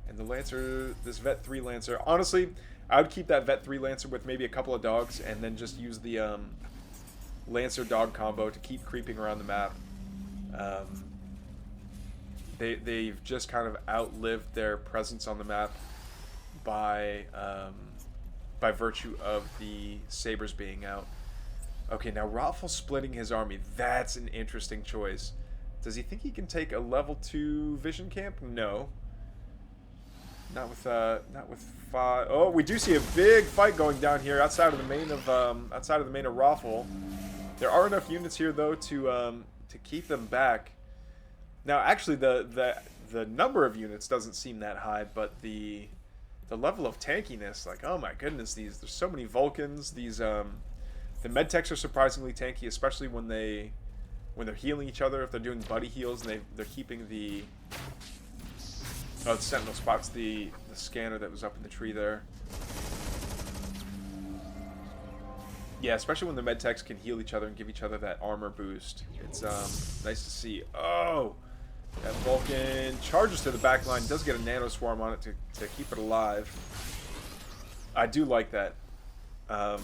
and the Lancer, this Vet 3 Lancer. Honestly, I would keep that Vet 3 Lancer with maybe a couple of dogs, and then just use the Lancer dog combo to keep creeping around the map. They've just kind of outlived their presence on the map by virtue of the sabers being out. Okay, now Raffle splitting his army. That's an interesting choice. Does he think he can take a level 2 vision camp? No. Not with 5. Oh, we do see a big fight going down here outside of the main of Raffle. There are enough units here though to keep them back. Now, actually, the number of units doesn't seem that high, but the level of tankiness, like, oh my goodness, there's so many Vulcans. The Medtechs are surprisingly tanky, especially when they're healing each other. If they're doing buddy heals and they're keeping the Oh, the Sentinel spots the scanner that was up in the tree there. Yeah, especially when the medtechs can heal each other and give each other that armor boost. It's nice to see. Oh! That Vulcan charges to the back line, does get a nano swarm on it to keep it alive. I do like that. I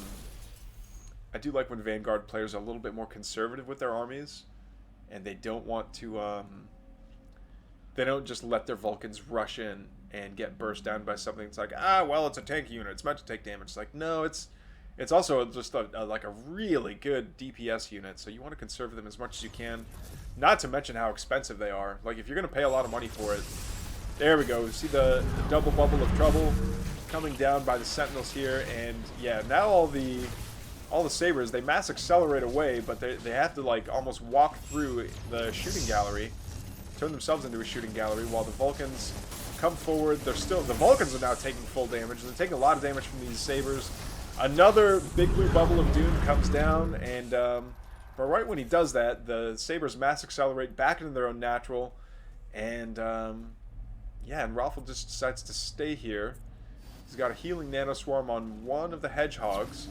do like when Vanguard players are a little bit more conservative with their armies, and they don't want to, they don't just let their Vulcans rush in and get burst down by something. It's like, ah, well, it's a tank unit. It's meant to take damage. It's like, no, it's also just like a really good DPS unit, so you want to conserve them as much as you can. Not to mention how expensive they are. Like, if you're going to pay a lot of money for it, there we go. See the double bubble of trouble coming down by the Sentinels here, and yeah, now all the Sabers, they mass accelerate away, but they have to like almost walk through the shooting gallery, turn themselves into a shooting gallery, while the Vulcans come forward. The Vulcans are now taking full damage. They're taking a lot of damage from these Sabers. Another big blue bubble of doom comes down, and but right when he does that, the Sabers mass accelerate back into their own natural, and yeah, and Raffle just decides to stay here. He's got a healing nano swarm on one of the hedgehogs.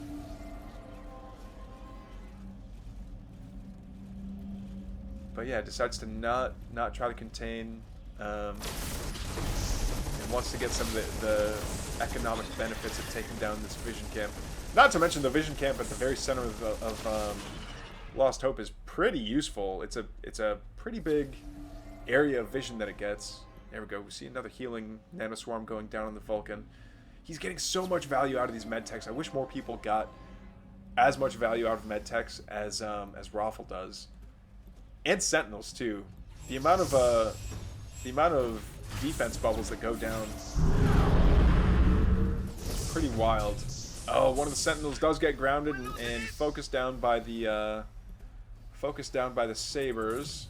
But yeah, decides to not try to contain, and wants to get some of the economic benefits of taking down this vision camp. Not to mention the vision camp at the very center of Lost Hope is pretty useful. It's a pretty big area of vision that it gets. There we go. We see another healing nanoswarm going down on the Vulcan. He's getting so much value out of these medtechs. I wish more people got as much value out of medtechs as Raffle does, and Sentinels too. The amount of defense bubbles that go down is pretty wild. Oh, one of the Sentinels does get grounded and focused down by the Sabers,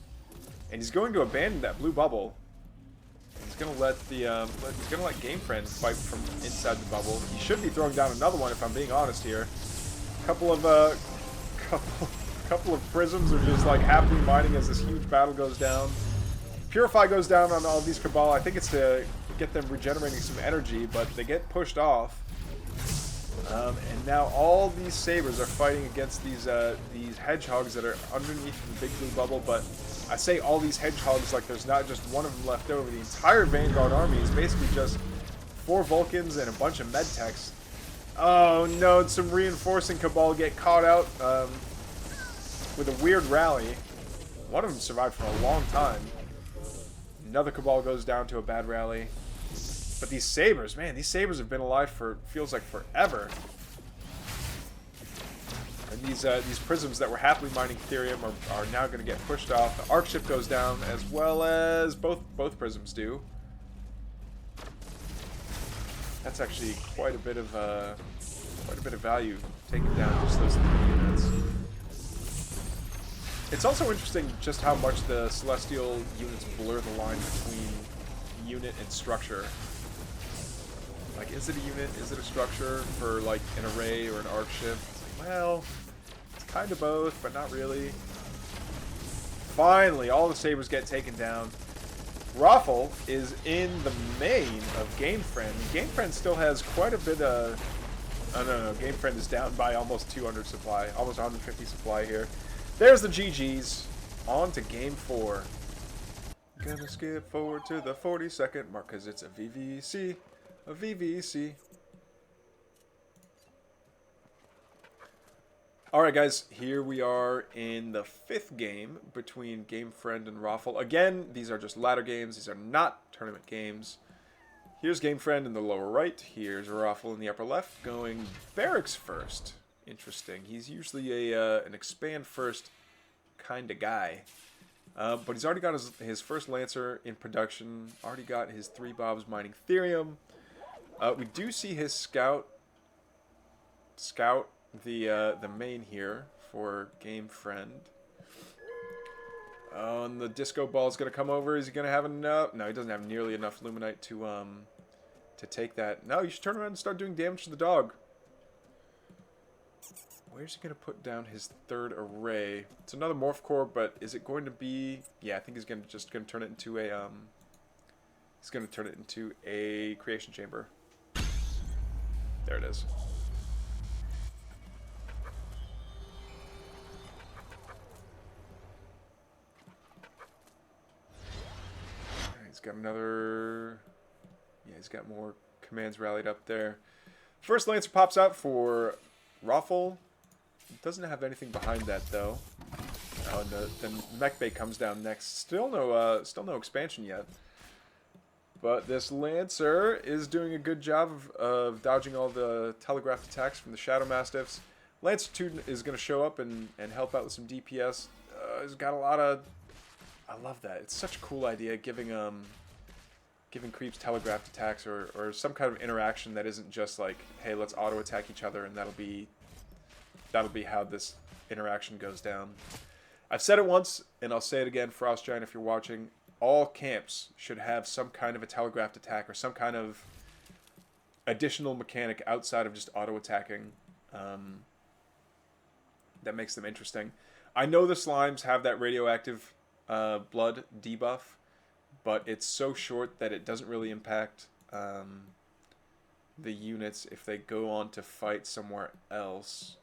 and he's going to abandon that blue bubble. He's gonna let Game Friend fight from inside the bubble. He should be throwing down another one, if I'm being honest here. Couple of prisms are just like happily mining as this huge battle goes down. Purify goes down on all these Cabal. I think it's to get them regenerating some energy, but they get pushed off. And now all these Sabers are fighting against these hedgehogs that are underneath the big blue bubble. But I say all these hedgehogs like there's not just one of them left over. The entire Vanguard army is basically just 4 Vulcans and a bunch of medtechs. Oh no, and some reinforcing Cabal get caught out with a weird rally. One of them survived for a long time. Another Cabal goes down to a bad rally. But these Sabers, man, these Sabers have been alive for, feels like forever. And these prisms that were happily mining Ethereum are now going to get pushed off. The Arc ship goes down, as well as both prisms do. That's actually quite a bit of value taken down just those 3 units. It's also interesting just how much the Celestial units blur the line between unit and structure. Like, is it a unit? Is it a structure for, like, an array or an arc ship? Well, it's kind of both, but not really. Finally, all the Sabers get taken down. Raffle is in the main of Game Friend. Game Friend still has quite a bit of... Oh, no. Game Friend is down by almost 200 supply. Almost 150 supply here. There's the GGs. On to Game 4. Gonna skip forward to the 40-second mark because it's a VvC. A VvC. Alright guys, here we are in the 5th game between Game Friend and Raffle. Again, these are just ladder games. These are not tournament games. Here's Game Friend in the lower right. Here's Raffle in the upper left, going barracks first. Interesting. He's usually an expand first kind of guy. But he's already got his first Lancer in production. Already got his 3 Bobs mining Ethereum. We do see his scout the main here for Game Friend. Oh, and the disco ball is going to come over. Is he going to have enough? No, he doesn't have nearly enough Luminite to take that. No, you should turn around and start doing damage to the dog. Where's he going to put down his 3rd array? It's another Morph Core, but is it going to be... Yeah, I think he's just going to turn it into a He's going to turn it into a creation chamber. There it is. He's got another... Yeah, he's got more commands rallied up there. First Lancer pops out for Raffle. Doesn't have anything behind that, though. Oh, and the Mech Bay comes down next. Still no expansion yet. But this Lancer is doing a good job of dodging all the telegraphed attacks from the Shadow Mastiffs. Lancer 2 is going to show up and help out with some DPS. He's got a lot of... I love that. It's such a cool idea, giving creeps telegraphed attacks or some kind of interaction that isn't just like, hey, let's auto attack each other and that'll be how this interaction goes down. I've said it once and I'll say it again, Frost Giant, if you're watching. All camps should have some kind of a telegraphed attack or some kind of additional mechanic outside of just auto attacking that makes them interesting. I know the slimes have that radioactive blood debuff, but it's so short that it doesn't really impact the units if they go on to fight somewhere else.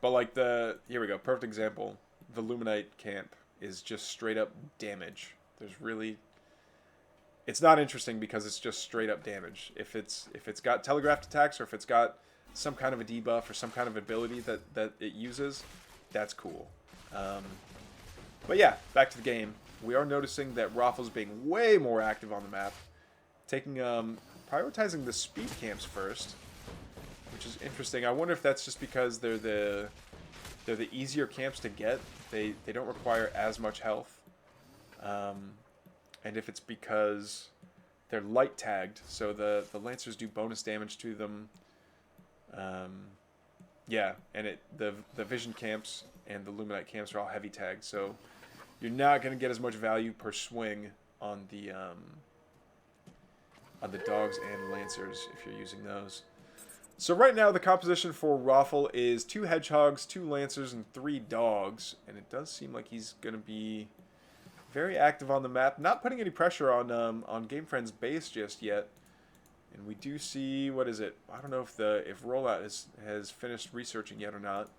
But like here we go, perfect example. The Luminite camp is just straight up damage. It's not interesting because it's just straight up damage. If it's got telegraphed attacks or if it's got some kind of a debuff or some kind of ability that it uses, that's cool. But yeah, back to the game. We are noticing that Raffle's being way more active on the map, prioritizing the speed camps first, which is interesting. I wonder if that's just because they're the easier camps to get. They don't require as much health. And if it's because they're light tagged, so the Lancers do bonus damage to them. Yeah, and the Vision camps and the Luminite camps are all heavy tagged, so you're not going to get as much value per swing on the dogs and Lancers if you're using those. So right now the composition for Raffle is 2 hedgehogs, 2 Lancers, and 3 dogs, and it does seem like he's going to be very active on the map, not putting any pressure on Game Friend's base just yet. And we do see, what is it? I don't know if Rollout has finished researching yet or not.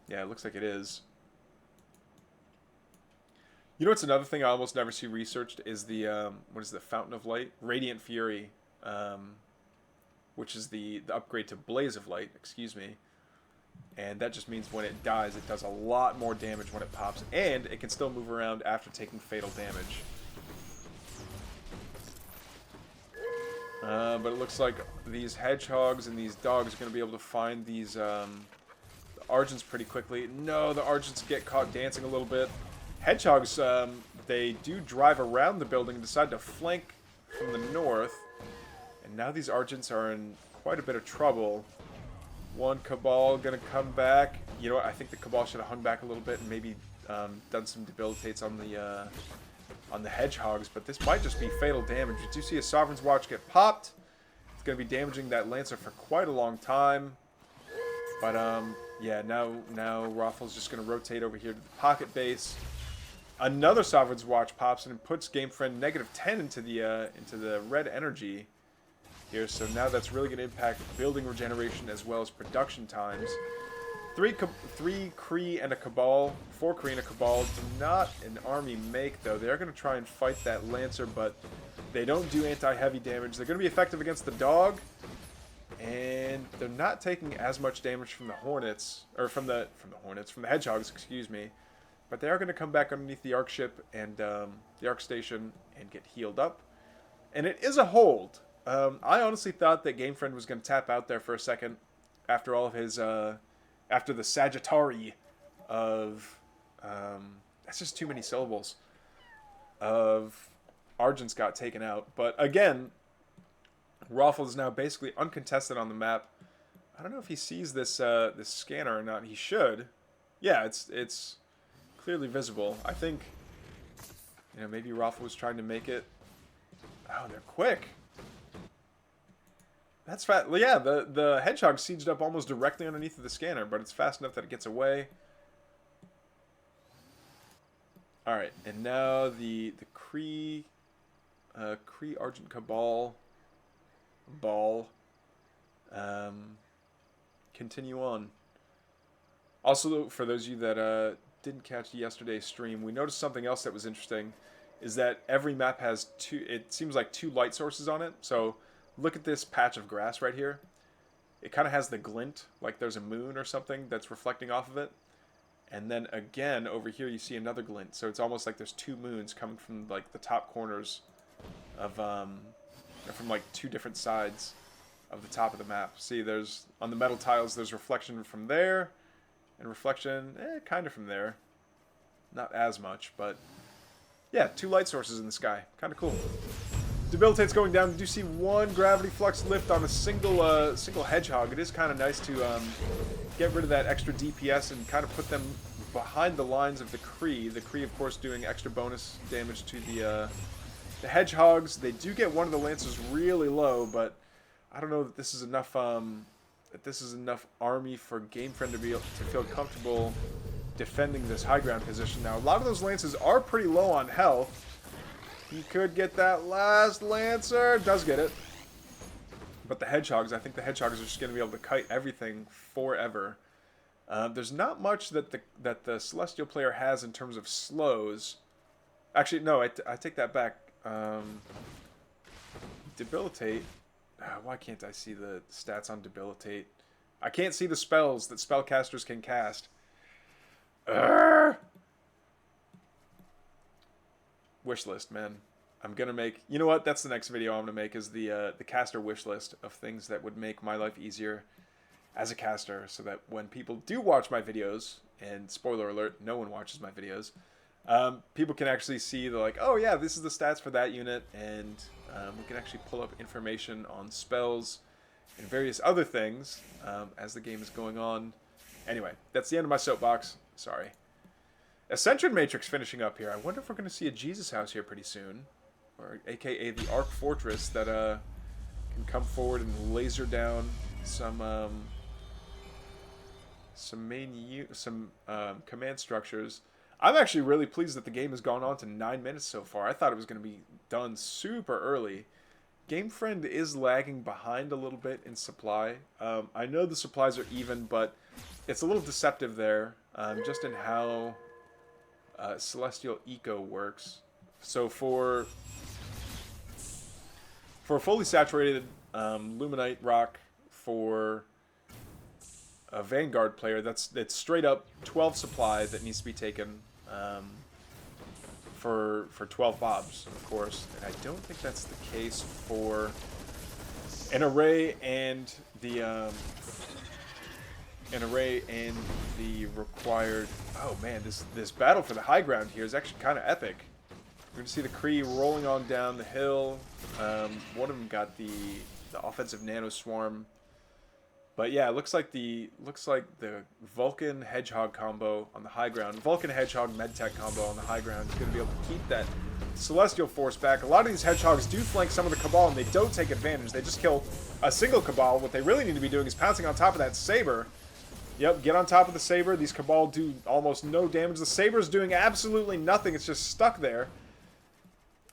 Yeah, it looks like it is. You know what's another thing I almost never see researched is the what is the Fountain of Light? Radiant Fury, which is the upgrade to Blaze of Light, excuse me. And that just means when it dies, it does a lot more damage when it pops, and it can still move around after taking fatal damage. But it looks like these hedgehogs and these dogs are going to be able to find these Argents pretty quickly. No, the Argents get caught dancing a little bit. Hedgehogs, they do drive around the building and decide to flank from the north. And now these Argents are in quite a bit of trouble. One Cabal going to come back. You know what? I think the Cabal should have hung back a little bit and maybe done some debilitates on the hedgehogs, but this might just be fatal damage. You do see a Sovereign's Watch get popped. It's going to be damaging that Lancer for quite a long time. But yeah, now Raffle's just going to rotate over here to the pocket base. Another Sovereign's Watch pops and puts Game Friend -10 into the red energy here. So now that's really going to impact building regeneration as well as production times. 3 Kree and a Cabal, 4 Kree and a Cabal do not an army make, though. They're going to try and fight that Lancer, but they don't do anti-heavy damage. They're going to be effective against the dog, and they're not taking as much damage from the Hornets, or from the Hedgehogs, excuse me. But they are going to come back underneath the Arc ship and the Arc station and get healed up. And it is a hold. I honestly thought that Game Friend was going to tap out there for a second after all of his... after the Sagittari of, that's just too many syllables, of Argents got taken out. But again, Raffle is now basically uncontested on the map. I don't know if he sees this this scanner or not. He should. Yeah, it's clearly visible. I think, you know, maybe Raffle was trying to make it. Oh, they're quick. That's fast. Well, yeah, the Hedgehog sieged up almost directly underneath of the scanner, but it's fast enough that it gets away. Alright, and now the Kree Kree Argent Cabal. Ball. Continue on. Also, for those of you that didn't catch yesterday's stream, we noticed something else that was interesting, is that every map has it seems like two light sources on it. So look at this patch of grass right here. It kind of has the glint, like there's a moon or something that's reflecting off of it. And then again, over here you see another glint. So it's almost like there's two moons coming from like the top corners of, from like two different sides of the top of the map. See, there's, on the metal tiles, there's reflection from there, and reflection, kind of from there. Not as much, but yeah, two light sources in the sky. Kind of cool. Debilitate's going down. We do see one gravity flux lift on a single hedgehog. It is kind of nice to get rid of that extra DPS and kind of put them behind the lines of the Kree. The Kree, of course, doing extra bonus damage to the hedgehogs. They do get one of the lancers really low, but I don't know that this is enough. That this is enough army for GameFriend to feel comfortable defending this high ground position. Now, a lot of those lancers are pretty low on health. He could get that last lancer. Does get it. But the hedgehogs, I think the hedgehogs are just going to be able to kite everything forever. There's not much that the Celestial player has in terms of slows. Actually, no, I take that back. Debilitate. Why can't I see the stats on Debilitate? I can't see the spells that spellcasters can cast. Wish list, man. I'm gonna make. You know what? That's the next video I'm gonna make. Is the caster wish list of things that would make my life easier as a caster, so that when people do watch my videos, and spoiler alert, no one watches my videos, people can actually see the like, oh yeah, this is the stats for that unit, and we can actually pull up information on spells and various other things as the game is going on. Anyway, that's the end of my soapbox. Sorry. Ascension Matrix finishing up here. I wonder if we're going to see a Jesus House here pretty soon. Or aka the Arc Fortress that can come forward and laser down some command structures. I'm actually really pleased that the game has gone on to 9 minutes so far. I thought it was going to be done super early. GameFriend is lagging behind a little bit in supply. I know the supplies are even, but it's a little deceptive there, just in how Celestial Eco works. So for a fully saturated Luminite rock for a Vanguard player, that's straight up 12 supply that needs to be taken for 12 bobs, of course. And I don't think that's the case for an array and the required. Oh man, this battle for the high ground here is actually kind of epic. We're gonna see the Kree rolling on down the hill. One of them got the offensive nano swarm, but yeah, it looks like the Vulcan Hedgehog combo on the high ground, Vulcan Hedgehog Medtech combo on the high ground is gonna be able to keep that Celestial force back. A lot of these Hedgehogs do flank some of the Cabal, and they don't take advantage. They just kill a single Cabal. What they really need to be doing is pouncing on top of that Saber. Yep, get on top of the Saber. These Cabal do almost no damage. The Saber's doing absolutely nothing. It's just stuck there.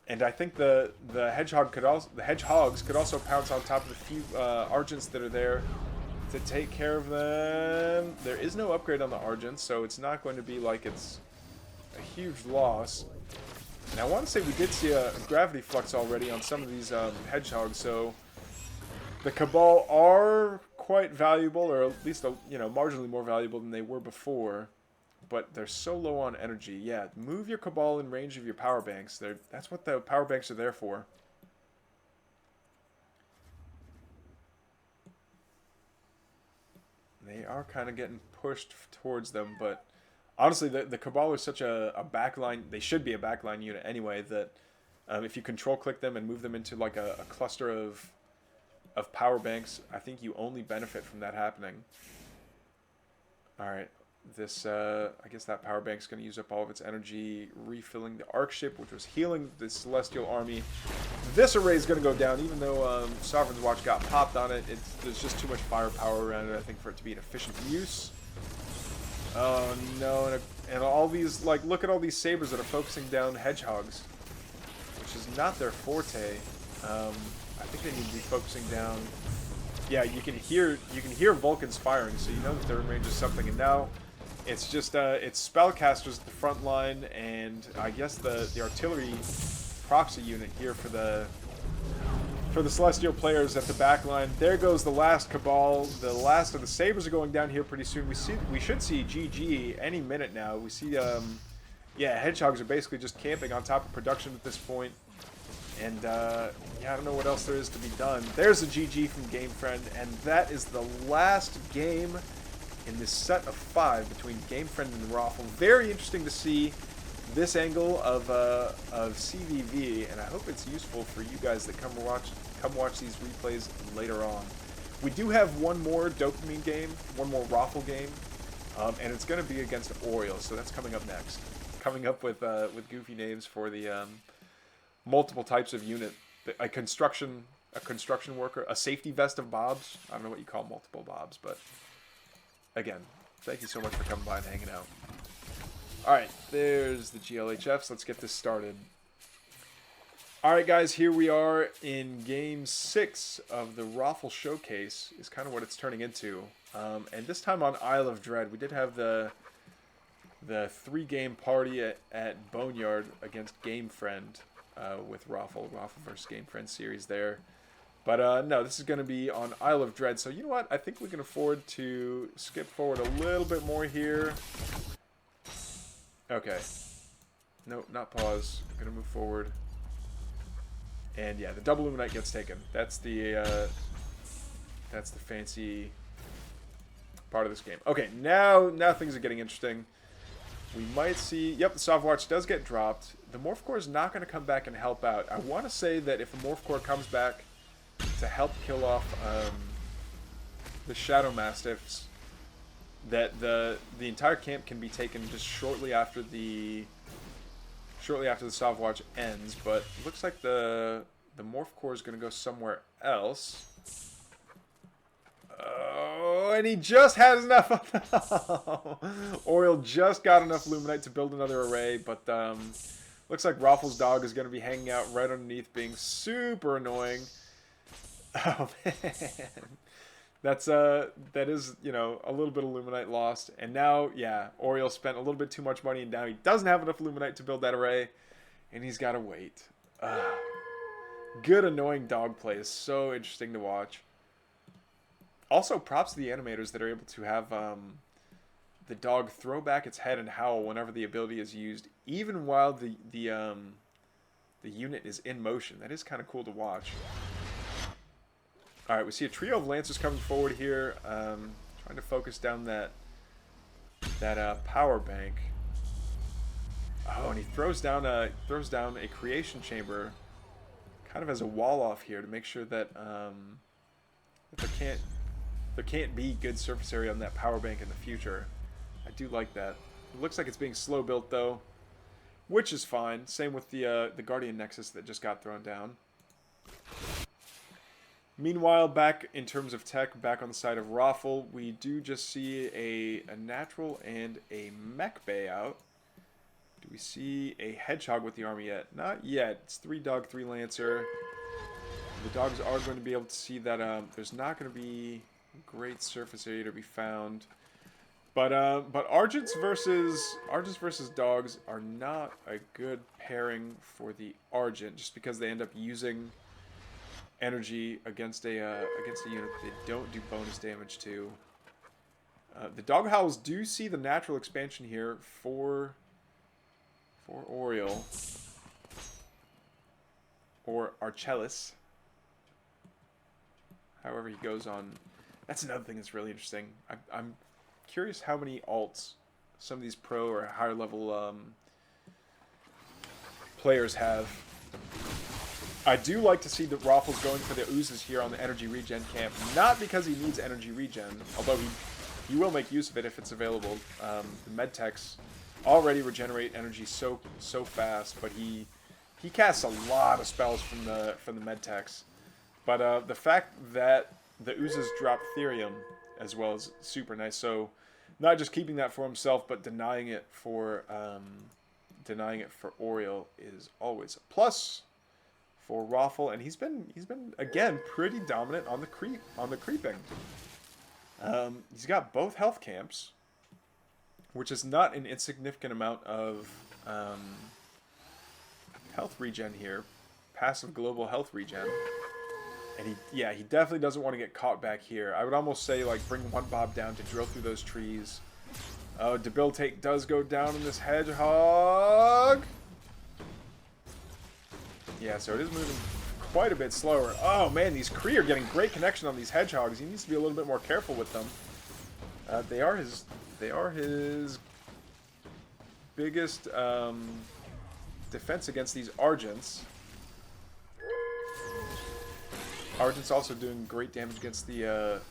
And I think the Hedgehogs could also pounce on top of the few Argents that are there to take care of them. There is no upgrade on the Argents, so it's not going to be like it's a huge loss. And I want to say we did see a gravity flux already on some of these Hedgehogs, so the Cabal are quite valuable, or at least marginally more valuable than they were before. But they're so low on energy. Yeah, move your Cabal in range of your power banks. That's what the power banks are there for. They are kind of getting pushed towards them, but honestly, the Cabal are such a backline. They should be a backline unit anyway. That if you control click them and move them into like a cluster of power banks, I think you only benefit from that happening. All right. This, I guess that power bank's going to use up all of its energy refilling the Arc ship, which was healing the Celestial army. This array is going to go down, even though Sovereign's Watch got popped on it. There's just too much firepower around it, I think, for it to be an efficient use. Oh no, and all these, like, look at all these Sabers that are focusing down Hedgehogs. Which which is not their forte. I think they need to be focusing down. Yeah, you can hear Vulcans firing, so you know that they're in range of something. And now it's just it's spellcasters at the front line, and I guess the artillery proxy unit here for the Celestial players at the back line. There goes the last Cabal. The last of the Sabres are going down here pretty soon. We should see GG any minute now. We see yeah, Hedgehogs are basically just camping on top of production at this point. And yeah, I don't know what else there is to be done. There's a GG from GameFriend, and that is the last game in this set of 5 between GameFriend and Raffle. Very interesting to see this angle of CVV, and I hope it's useful for you guys that come watch these replays later on. We do have one more Dopamine game, one more Raffle game, and it's going to be against Oriole, so that's coming up next. Coming up with goofy names for the multiple types of unit, a construction worker, a safety vest of Bobs. I don't know what you call multiple Bobs, but again, thank you so much for coming by and hanging out. Alright, there's the GLHFs. Let's get this started. Alright guys, here we are in Game 6 of the Raffle Showcase, is kind of what it's turning into. And this time on Isle of Dread, we did have the 3-game party at Boneyard against GameFriend with Raffle versus GameFriend series there. But no, this is going to be on Isle of Dread. So you know what? I think we can afford to skip forward a little bit more here. Okay. No, not pause. I'm going to move forward. And yeah, the double Luminite gets taken. That's the fancy part of this game. Okay, now things are getting interesting. We might see... Yep, the Softwatch does get dropped. The Morph Core is not going to come back and help out. I want to say that if a Morph Core comes back to help kill off the Shadow Mastiffs, that the entire camp can be taken just shortly after the Softwatch ends. But it looks like the Morph Core is going to go somewhere else. Oh, and he just has enough. Oriole just got enough Luminite to build another array, but looks like Raffle's dog is going to be hanging out right underneath, being super annoying. Oh man, that is, you know, a little bit of Luminite lost, and now yeah, Oriole spent a little bit too much money, and now he doesn't have enough Luminite to build that array, and he's got to wait. Good annoying dog play is so interesting to watch. Also, props to the animators that are able to have the dog throw back its head and howl whenever the ability is used, even while the unit is in motion. That is kind of cool to watch. All right, we see a trio of Lancers coming forward here, trying to focus down that power bank. Oh, and he throws down a creation chamber, kind of as a wall off here to make sure that there can't be good surface area on that power bank in the future. I do like that. It looks like it's being slow built though, which is fine. Same with the Guardian Nexus that just got thrown down. Meanwhile, back in terms of tech, back on the side of Raffle, we do just see a natural and a mech bay out. Do we see a Hedgehog with the army yet? Not yet. It's 3 Dog, 3 Lancer. The dogs are going to be able to see that there's not going to be great surface area to be found. But Argents versus dogs are not a good pairing for the Argent, just because they end up using energy against a unit that they don't do bonus damage to. The Dog Howls do see the natural expansion here for Oriole or Archellus. However he goes on. That's another thing that's really interesting. I'm curious how many alts some of these pro or higher level players have. I do like to see that Raffle's going for the oozes here on the energy regen camp. Not because he needs energy regen, although he will make use of it if it's available. The medtechs already regenerate energy so fast, but he casts a lot of spells from the medtechs. But the fact that the oozes drop Therium as well is super nice. So not just keeping that for himself, but denying it for Oriole is always a plus. for Raffle, and he's been again pretty dominant on the creeping. He's got both health camps, which is not an insignificant amount of health regen here, passive global health regen. And he definitely doesn't want to get caught back here. I would almost say, like, bring one Bob down to drill through those trees. Oh, Debilitate does go down in this Hedgehog. Yeah, so it is moving quite a bit slower. Oh, man, these Kree are getting great connection on these Hedgehogs. He needs to be a little bit more careful with them. They are his biggest defense against these Argents. Argent's also doing great damage against the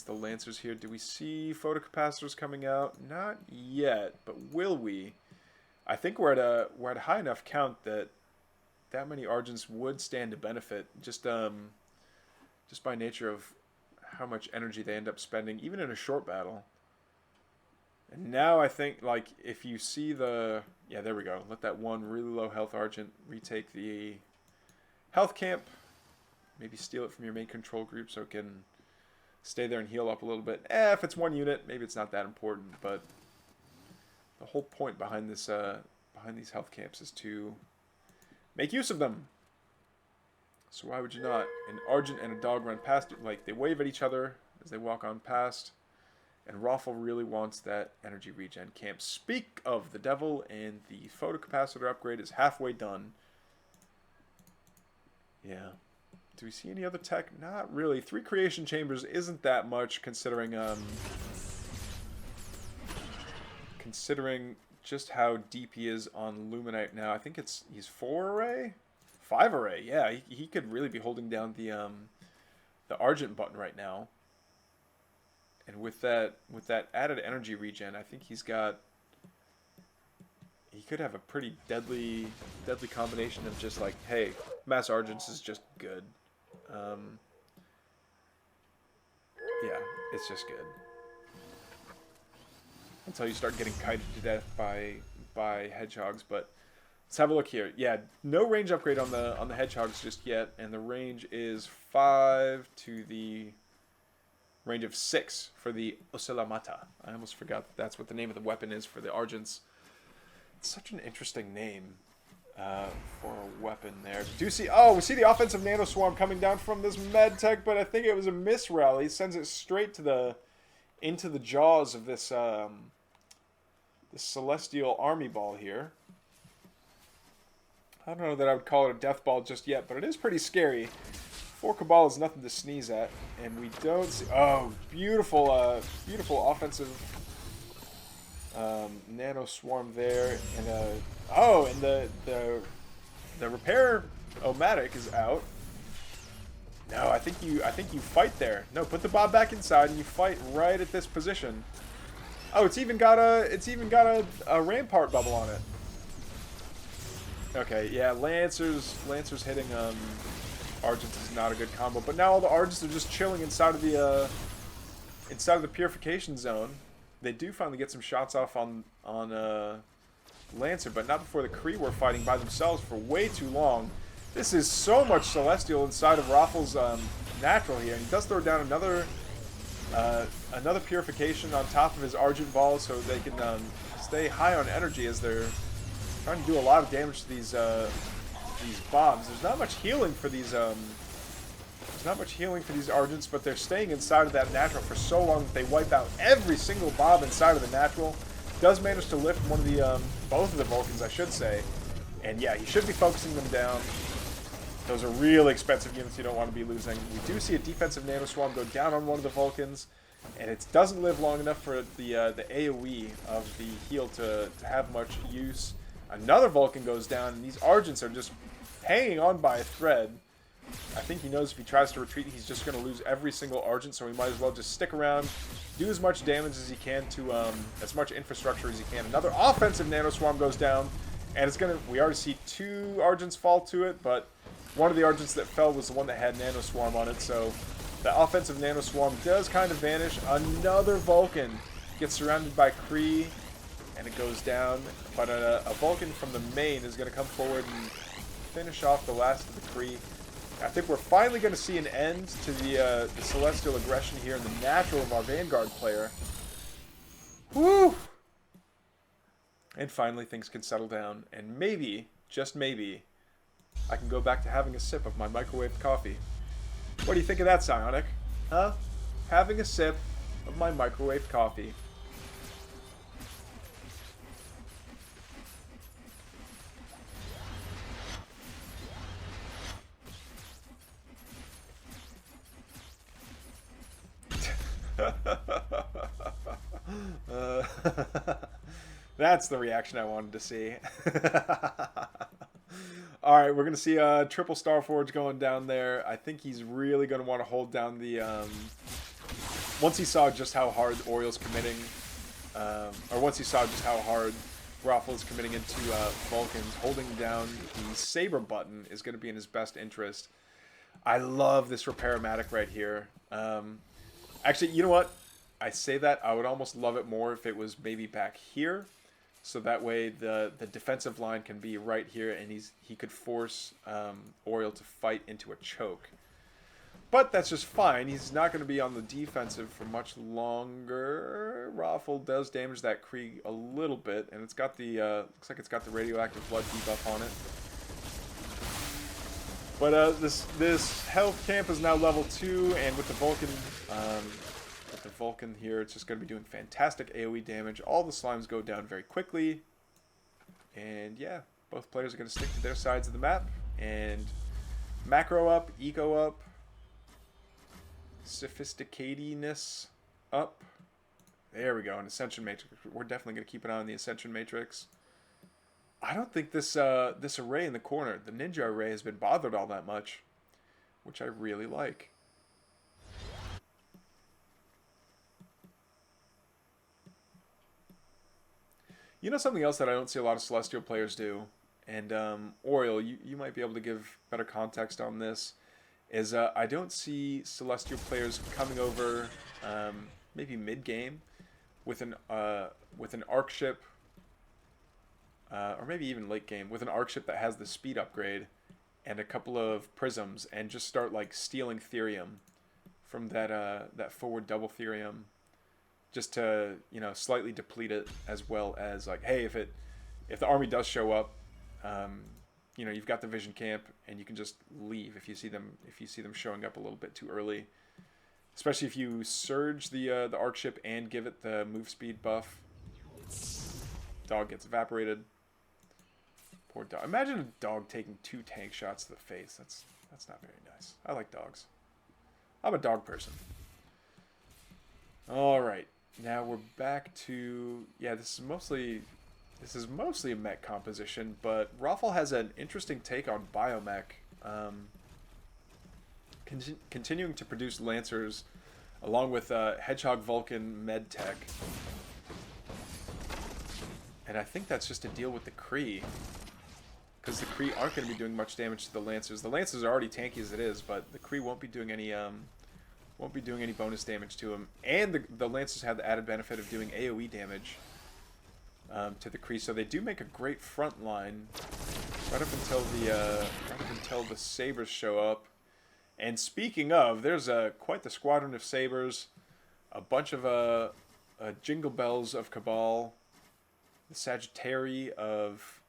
Lancers here. Do we see photocapacitors coming out? Not yet, but will we? I think we're at a high enough count that many Argents would stand to benefit just by nature of how much energy they end up spending, even in a short battle. And now I think, like, if you see there we go. Let that one really low health Argent retake the health camp. Maybe steal it from your main control group so it can stay there and heal up a little bit. If it's one unit, maybe it's not that important. But the whole point behind this, behind these health camps is to make use of them. So why would you not? An Argent and a dog run past, like, they wave at each other as they walk on past. And Raffle really wants that energy regen camp. Speak of the devil, and the photocapacitor upgrade is halfway done. Yeah. Do we see any other tech? Not really. 3 creation chambers isn't that much considering just how deep he is on Luminite now. I think he's 4 array? 5 array. Yeah, he could really be holding down the Argent button right now. And with that added energy regen, I think he could have a pretty deadly combination of just like, hey, Mass Argents is just good. Yeah, it's just good. Until you start getting kited to death by Hedgehogs, but let's have a look here. Yeah, no range upgrade on the Hedgehogs just yet, and the range is 5 to the range of 6 for the Oselamata. I almost forgot that's what the name of the weapon is for the Argents. It's such an interesting name for a weapon there. We see the offensive Nano Swarm coming down from this med tech, but I think it was a miss rally. It sends it straight to into the jaws of this this Celestial Army Ball here. I don't know that I would call it a death ball just yet, but it is pretty scary. 4 Cabal is nothing to sneeze at, and we don't see... Oh, beautiful, beautiful offensive Nano Swarm there, and and the repair Omatic is out. No, I think you fight there. No, put the Bob back inside, and you fight right at this position. Oh, it's even got a Rampart bubble on it. Okay, yeah, Lancers hitting Argents is not a good combo, but now all the Argents are just chilling inside of the purification zone. They do finally get some shots off on Lancer, but not before the Kree were fighting by themselves for way too long. This is so much Celestial inside of Raffle's natural here, and he does throw down another purification on top of his Argent ball so they can stay high on energy as they're trying to do a lot of damage to these bombs. There's not much healing for these Argents, but they're staying inside of that natural for so long that they wipe out every single bomb inside of the natural. Does manage to lift one of the both of the Vulcans, I should say. And yeah, he should be focusing them down. Those are really expensive units you don't want to be losing. We do see a defensive Nano Swarm go down on one of the Vulcans, and it doesn't live long enough for the AoE of the heal to have much use. Another Vulcan goes down, and these Argents are just hanging on by a thread. I think he knows if he tries to retreat, he's just going to lose every single Argent, so he might as well just stick around, do as much damage as he can to as much infrastructure as he can. Another offensive Nano Swarm goes down, and it's going to... We already see 2 Argents fall to it, but one of the Argents that fell was the one that had Nano Swarm on it, so the offensive Nano Swarm does kind of vanish. Another Vulcan gets surrounded by Kree, and it goes down, but a Vulcan from the main is going to come forward and finish off the last of the Kree. I think we're finally going to see an end to the Celestial aggression here in the natural of our Vanguard player. Woo! And finally things can settle down, and maybe, just maybe, I can go back to having a sip of my microwaved coffee. What do you think of that, Psionic? Huh? Having a sip of my microwaved coffee. That's the reaction I wanted to see. Alright, we're going to see triple Starforge going down there. I think he's really going to want to hold down the... once he saw just how hard Oriel's committing, or once he saw just how hard Raffle is committing into Vulcans, holding down the Saber button is going to be in his best interest. I love this Repair-O-Matic right here. Actually, you know what? I say that, I would almost love it more if it was maybe back here. So that way the defensive line can be right here, and he could force Oriel to fight into a choke. But that's just fine. He's not going to be on the defensive for much longer. Raffle does damage that Krieg a little bit, and it's got the looks like it's got the radioactive blood debuff on it. But this health camp is now level 2, and with the Vulcan here, it's just going to be doing fantastic AoE damage. All the slimes go down very quickly, and yeah, both players are going to stick to their sides of the map. And macro up, eco up, sophisticatedness up. There we go, an Ascension Matrix. We're definitely going to keep an eye on the Ascension Matrix. I don't think this this array in the corner, the ninja array, has been bothered all that much, which I really like. You know something else that I don't see a lot of Celestial players do, and Oriel, you might be able to give better context on this, is I don't see Celestial players coming over maybe mid-game with an arc ship, or maybe even late game, with an arc ship that has the speed upgrade and a couple of prisms, and just start like stealing Therium from that forward double Therium, just to, you know, slightly deplete it, as well as like, hey, if the army does show up, you know, you've got the vision camp, and you can just leave if you see them showing up a little bit too early. Especially if you surge the arc ship and give it the move speed buff. Dog gets evaporated. Poor dog. Imagine a dog taking 2 tank shots to the face. That's not very nice. I like dogs. I'm a dog person. All right. Now we're back to, yeah, this is mostly a mech composition, but Raffle has an interesting take on biomech, continuing to produce Lancers along with Hedgehog Vulcan med tech, and I think that's just to deal with the Kree, because the Kree aren't going to be doing much damage to the Lancers. The Lancers are already tanky as it is, but the Kree won't be doing any bonus damage to them, and the Lancers have the added benefit of doing AoE damage to the Kree, so they do make a great front line right up until the Sabers show up. And speaking of, there's quite the squadron of Sabers, a bunch of Jingle Bells of Cabal, the Sagittari of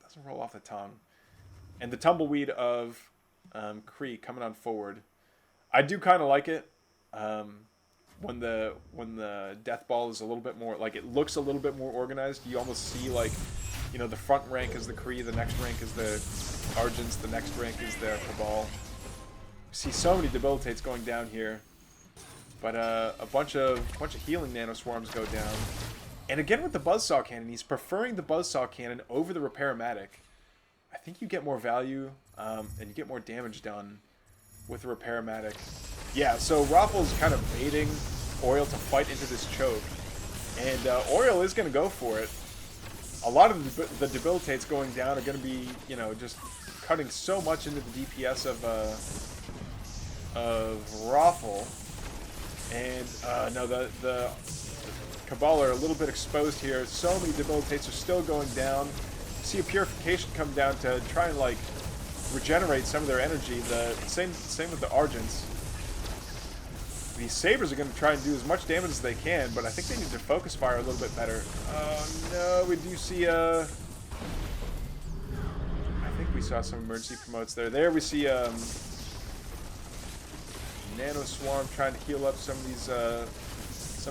doesn't roll off the tongue, and the Tumbleweed of Kree coming on forward. I do kind of like it when the Death Ball is a little bit more, like, it looks a little bit more organized. You almost see, like, you know, the front rank is the Kree, the next rank is the Argents, the next rank is the Cabal. You see so many debilitates going down here, but a bunch of healing nanoswarms go down. And again with the Buzzsaw Cannon, he's preferring the Buzzsaw Cannon over the Repair-O-Matic. I think you get more value and you get more damage done with the Repair-O-Matic. Yeah, so Raffle's kind of baiting Oriel to fight into this choke, and Oriel is going to go for it. A lot of the debilitates going down are going to be, you know, just cutting so much into the DPS of Raffle, and no, the Cabal are a little bit exposed here. So many debilitates are still going down. see a purification come down to try and like regenerate some of their energy. The same with the Argents. These Sabers are going to try and do as much damage as they can, but I think they need to focus fire a little bit better. Oh no, we do see I think we saw some emergency promotes there. There we see Nano Swarm trying to heal up some of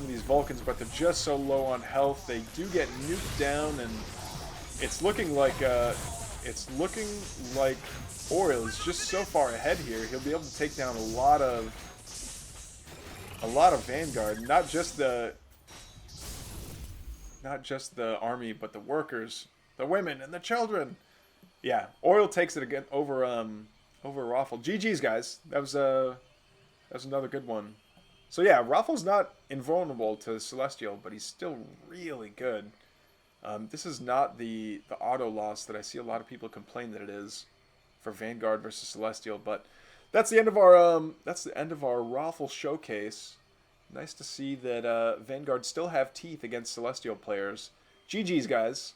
these Vulcans, but they're just so low on health. They do get nuked down, and it's looking like Oriel is just so far ahead here. He'll be able to take down a lot of Vanguard, not just the army, but the workers, the women, and the children. Yeah, Oriel takes it again over Raffle. GG's, guys. That was another good one. So yeah, Raffle's not invulnerable to Celestial, but he's still really good. This is not the auto loss that I see a lot of people complain that it is for Vanguard versus Celestial, but that's the end of our Raffle showcase. Nice to see that Vanguard still have teeth against Celestial players. GG's, guys.